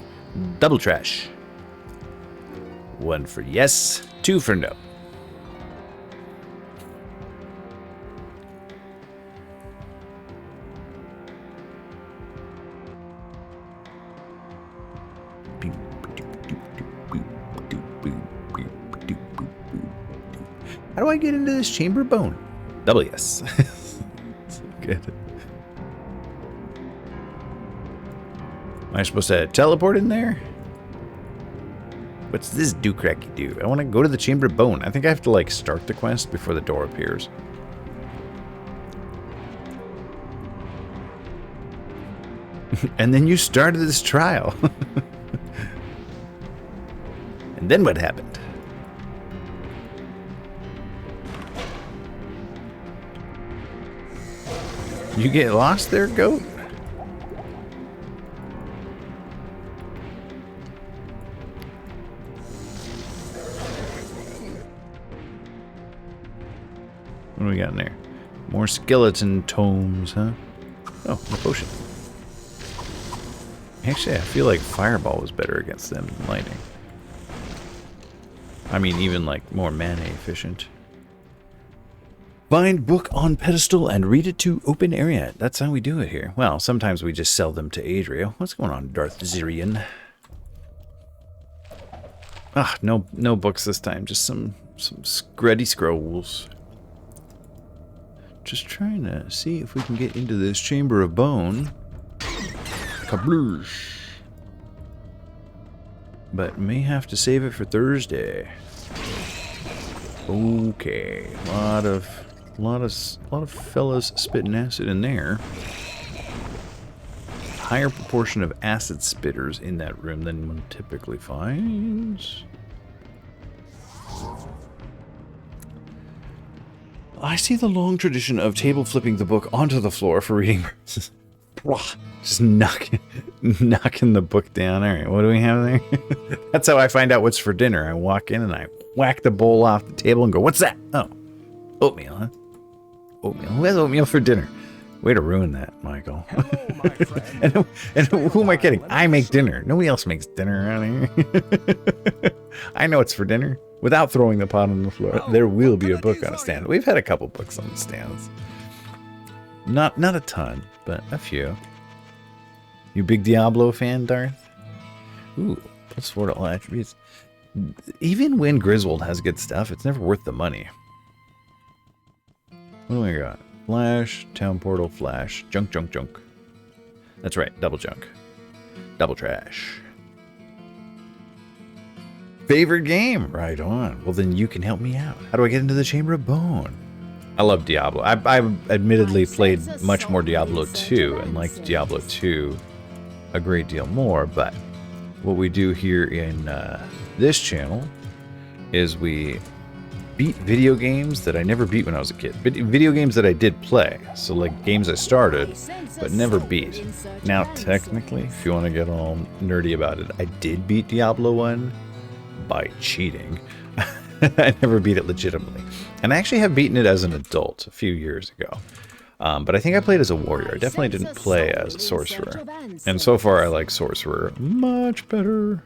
S6: Double trash. 1 for yes, 2 for no. How do I get into this chamber bone? Double yes. So good. Am I supposed to teleport in there? What's this do-cracky do? I want to go to the chamber of bone. I think I have to like start the quest before the door appears. And then you started this trial. And then what happened? You get lost there, goat? What do we got in there? More skeleton tomes, huh? Oh, a potion. Actually, I feel like fireball was better against them than lightning. I mean, even like more mana efficient. Find book on pedestal and read it to open area. That's how we do it here. Well, sometimes we just sell them to Adriel. What's going on, Darth Zirian? Ah, no books this time. Just some scruddy scrolls. Just trying to see if we can get into this chamber of bone. Kabloosh. But may have to save it for Thursday. Okay, a lot of fellas spitting acid in there. Higher proportion of acid spitters in that room than one typically finds. I see the long tradition of table flipping the book onto the floor for reading. Just knocking the book down. All right, what do we have there? That's how I find out what's for dinner. I walk in and I whack the bowl off the table and go, "What's that?" Oh, oatmeal, huh? Oatmeal. Who has oatmeal for dinner? Way to ruin that, Michael.
S2: Hello, my friend.
S6: and who am I kidding? I make dinner. Nobody else makes dinner around here. I know it's for dinner. Without throwing the pot on the floor, there will be a book on a stand. We've had a couple books on the stands. Not a ton, but a few. You big Diablo fan, Darth? Ooh, +4 to all attributes. Even when Griswold has good stuff, it's never worth the money. What do we got? Flash, Town Portal, Flash, Junk. That's right, double junk. Double trash. Favorite game? Right on. Well, then you can help me out. How do I get into the Chamber of Bone? I love Diablo. I've admittedly played much more Diablo 2 and liked Diablo 2 a great deal more, but what we do here in this channel is we beat video games that I never beat when I was a kid. Video games that I did play. So like games I started but never beat. Now technically, if you want to get all nerdy about it, I did beat Diablo 1 by cheating. I never beat it legitimately. And I actually have beaten it as an adult a few years ago. But I think I played as a warrior. I definitely didn't play as a sorcerer. And so far I like sorcerer much better.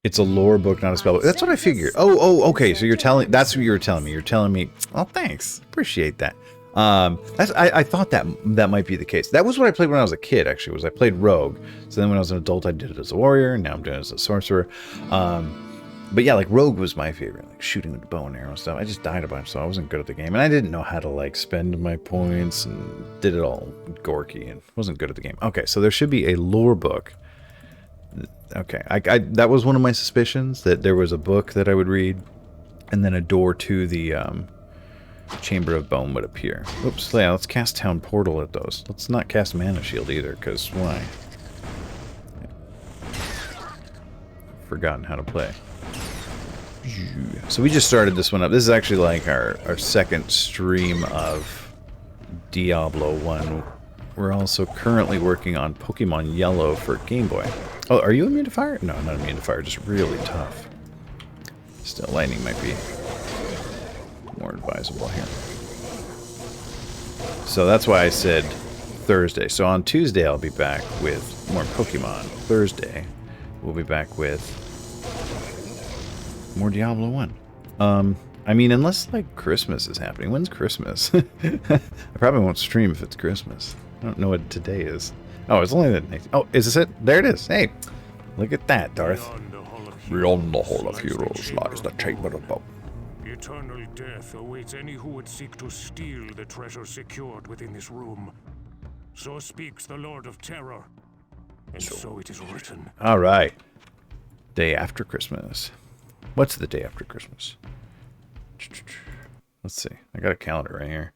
S6: It's a lore book, not a spell book. That's what I figured. Oh, okay. So that's what you were telling me. You're telling me, oh, thanks. Appreciate that. I thought that might be the case. That was what I played when I was a kid, actually, was I played rogue. So then when I was an adult, I did it as a warrior, and now I'm doing it as a sorcerer. But yeah, like rogue was my favorite, like shooting with the bow and arrow stuff. I just died a bunch, so I wasn't good at the game. And I didn't know how to like spend my points and did it all gorky and wasn't good at the game. Okay, so there should be a lore book. Okay, that was one of my suspicions, that there was a book that I would read and then a door to the Chamber of Bone would appear. Oops, yeah, let's cast Town Portal at those. Let's not cast Mana Shield either, because why? Forgotten how to play. So we just started this one up. This is actually like our second stream of Diablo 1 we're also currently working on Pokemon Yellow for Game Boy. Oh, are you immune to fire? No, not immune to fire, just really tough. Still, lightning might be more advisable here. So that's why I said Thursday. So on Tuesday, I'll be back with more Pokemon. Thursday, we'll be back with more Diablo 1. I mean, unless, like, Christmas is happening. When's Christmas? I probably won't stream if it's Christmas. I don't know what today is. Oh, it's only the next... Oh, is this it? There it is. Hey, look at that, Darth.
S1: Beyond the Hall of Heroes lies the Chamber of Bones.
S5: Eternal death awaits any who would seek to steal the treasure secured within this room. So speaks the Lord of Terror. And so it is written.
S6: All right. Day after Christmas. What's the day after Christmas? Let's see. I got a calendar right here.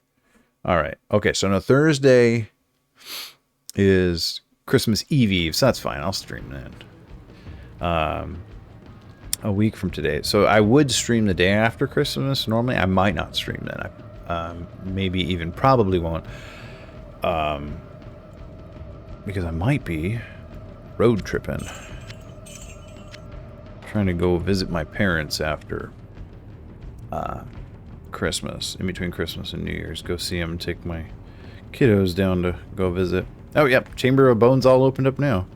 S6: All right. Okay, so no, Thursday is Christmas Eve, so that's fine. I'll stream that. A week from today. So I would stream the day after Christmas. Normally, I might not stream that. I maybe even probably won't. Because I might be road tripping. Trying to go visit my parents after Christmas, in between Christmas and New Year's. Go see them, take my kiddos down to go visit. Oh, yep, Chamber of Bones all opened up now.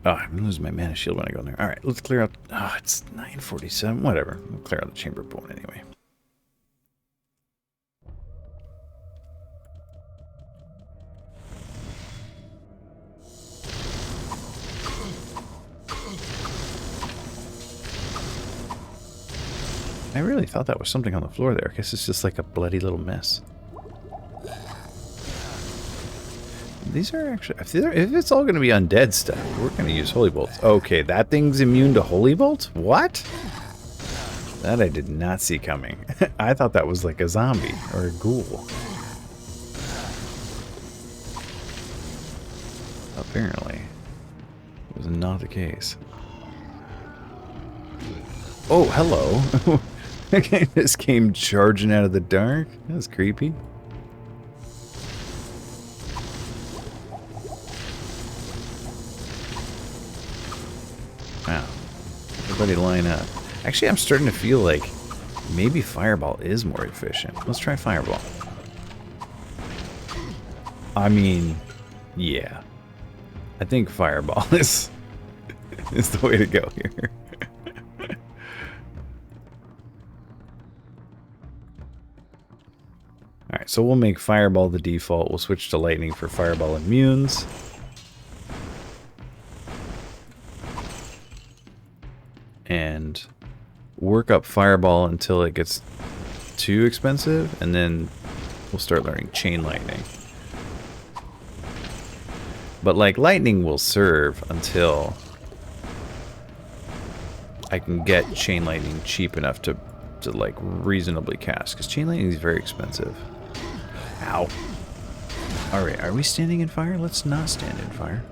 S6: Oh, I'm gonna lose my mana shield when I go in there. All right, let's clear out. Oh, it's 9:47. Whatever. We'll clear out the Chamber of Bone anyway. I really thought that was something on the floor there. I guess it's just like a bloody little mess. These are actually... If it's all going to be undead stuff, we're going to use Holy Bolts. Okay, that thing's immune to Holy Bolts? What? That I did not see coming. I thought that was like a zombie or a ghoul. Apparently, it was not the case. Oh, hello. This came charging out of the dark. That was creepy. Wow. Everybody line up. Actually, I'm starting to feel like maybe Fireball is more efficient. Let's try Fireball. I mean, yeah. I think Fireball is the way to go here. Alright, so we'll make Fireball the default. We'll switch to Lightning for Fireball immunes. And work up Fireball until it gets too expensive, and then we'll start learning Chain Lightning. But like Lightning will serve until I can get Chain Lightning cheap enough to like reasonably cast, because Chain Lightning is very expensive. Ow. Alright, are we standing in fire? Let's not stand in fire.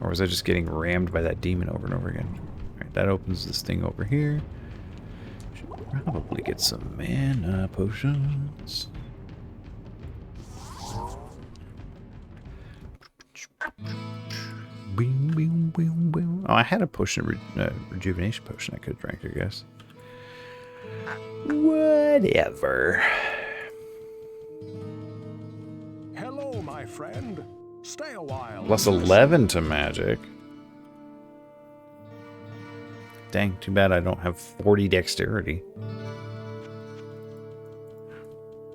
S6: Or was I just getting rammed by that demon over and over again? Alright, that opens this thing over here. Should probably get some mana potions. Oh, I had a potion, rejuvenation potion I could have drank, I guess. Whatever.
S2: Hello, my friend. Stay a while.
S6: Plus 11 to magic. Dang, too bad I don't have 40 dexterity.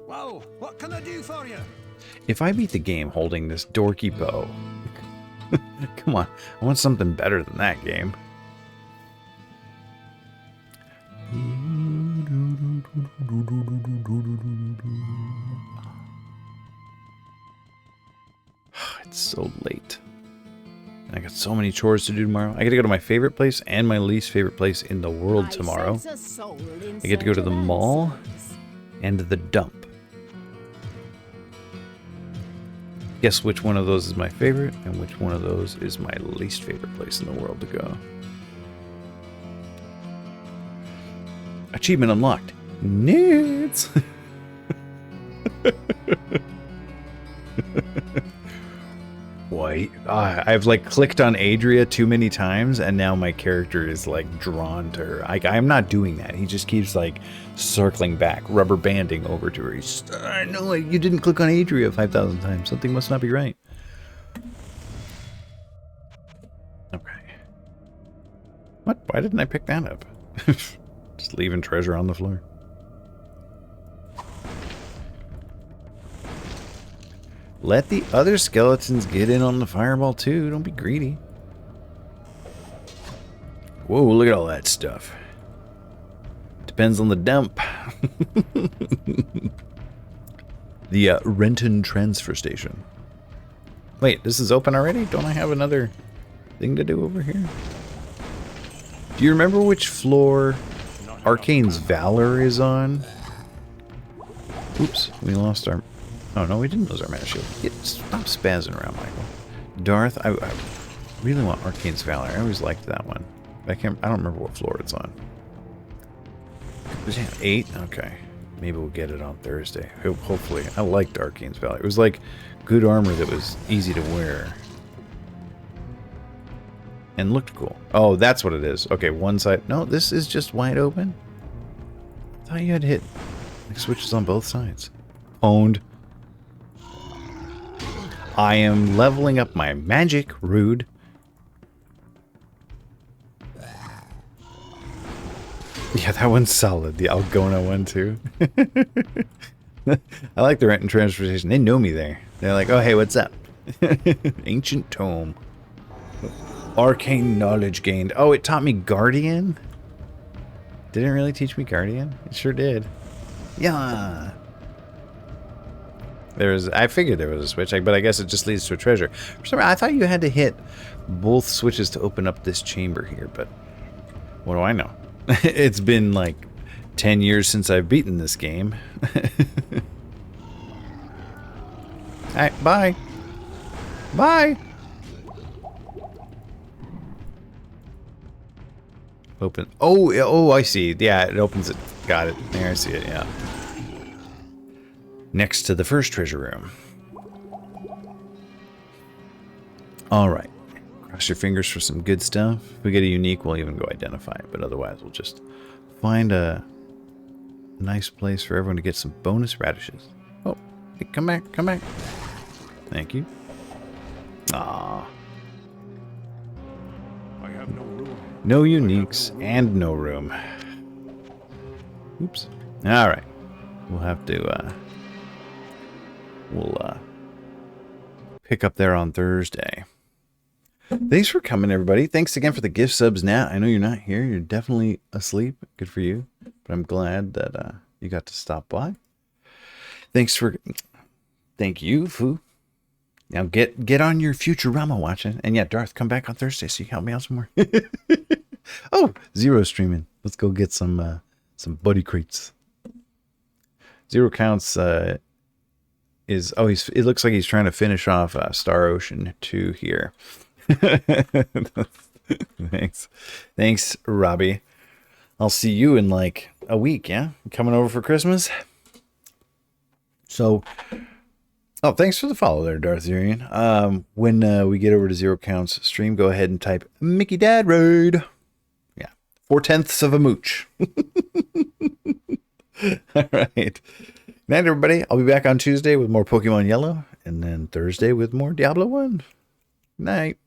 S2: Well, what can I do for you?
S6: If I beat the game holding this dorky bow, come on, I want something better than that game. It's so late. I got so many chores to do tomorrow. I get to go to my favorite place and my least favorite place in the world tomorrow. I get to go to the mall and the dump. Guess which one of those is my favorite and which one of those is my least favorite place in the world to go. Achievement unlocked. Nerds! White. I've like clicked on Adria too many times, and now my character is like drawn to her. I'm not doing that. He just keeps like circling back, rubber banding over to her. He's, I know you didn't click on Adria 5,000 times. Something must not be right. Okay. What? Why didn't I pick that up? Just leaving treasure on the floor. Let the other skeletons get in on the fireball too. Don't be greedy. Whoa, look at all that stuff. Depends on the dump. The Renton transfer station. Wait, this is open already? Don't I have another thing to do over here? Do you remember which floor Arcane's Valor is on? Oops, we lost our... Oh, no, we didn't lose our mana shield. Stop spazzing around, Michael. Darth, I really want Arcane's Valor. I always liked that one. I don't remember what floor it's on. Was it 8? Okay. Maybe we'll get it on Thursday. Hopefully. I liked Arcane's Valor. It was like good armor that was easy to wear. And looked cool. Oh, that's what it is. Okay, one side. No, this is just wide open. I thought you had hit like switches on both sides. Owned. I am leveling up my magic, rude. Yeah, that one's solid. The Algona one, too. I like the Renton Transportation. They know me there. They're like, oh, hey, what's up? Ancient Tome. Arcane knowledge gained. Oh, it taught me Guardian? Didn't it really teach me Guardian? It sure did. Yeah. I figured there was a switch, but I guess it just leads to a treasure. For some reason, I thought you had to hit both switches to open up this chamber here, but what do I know? It's been like 10 years since I've beaten this game. Alright, bye. Bye. Open. Oh, I see. Yeah, it opens it. Got it. There, I see it, yeah. Next to the first treasure room. Alright. Cross your fingers for some good stuff. If we get a unique, we'll even go identify it. But otherwise, we'll just find a nice place for everyone to get some bonus radishes. Oh, hey, come back, come back. Thank you. Ah.
S5: I have no room.
S6: No uniques and no room. Oops. Alright. We'll have to, we'll pick up there on Thursday. Thanks for coming, everybody. Thanks again for the gift subs, Nat. I know you're not here. You're definitely asleep. Good for you. But I'm glad that you got to stop by. Thank you, Foo. Now get on your Futurama watching. And yeah, Darth, come back on Thursday so you can help me out some more. Oh, Zero streaming. Let's go get some buddy crates. Zero counts it looks like he's trying to finish off Star Ocean 2 here. Thanks, Robbie. I'll see you in like a week, yeah? Coming over for Christmas? So, oh, thanks for the follow there, Darth Zurian. When we get over to Zero Counts stream, go ahead and type Mickey Dad Raid. Yeah, 4/10 of a mooch. All right. Night, everybody. I'll be back on Tuesday with more Pokemon Yellow, and then Thursday with more Diablo 1. Night.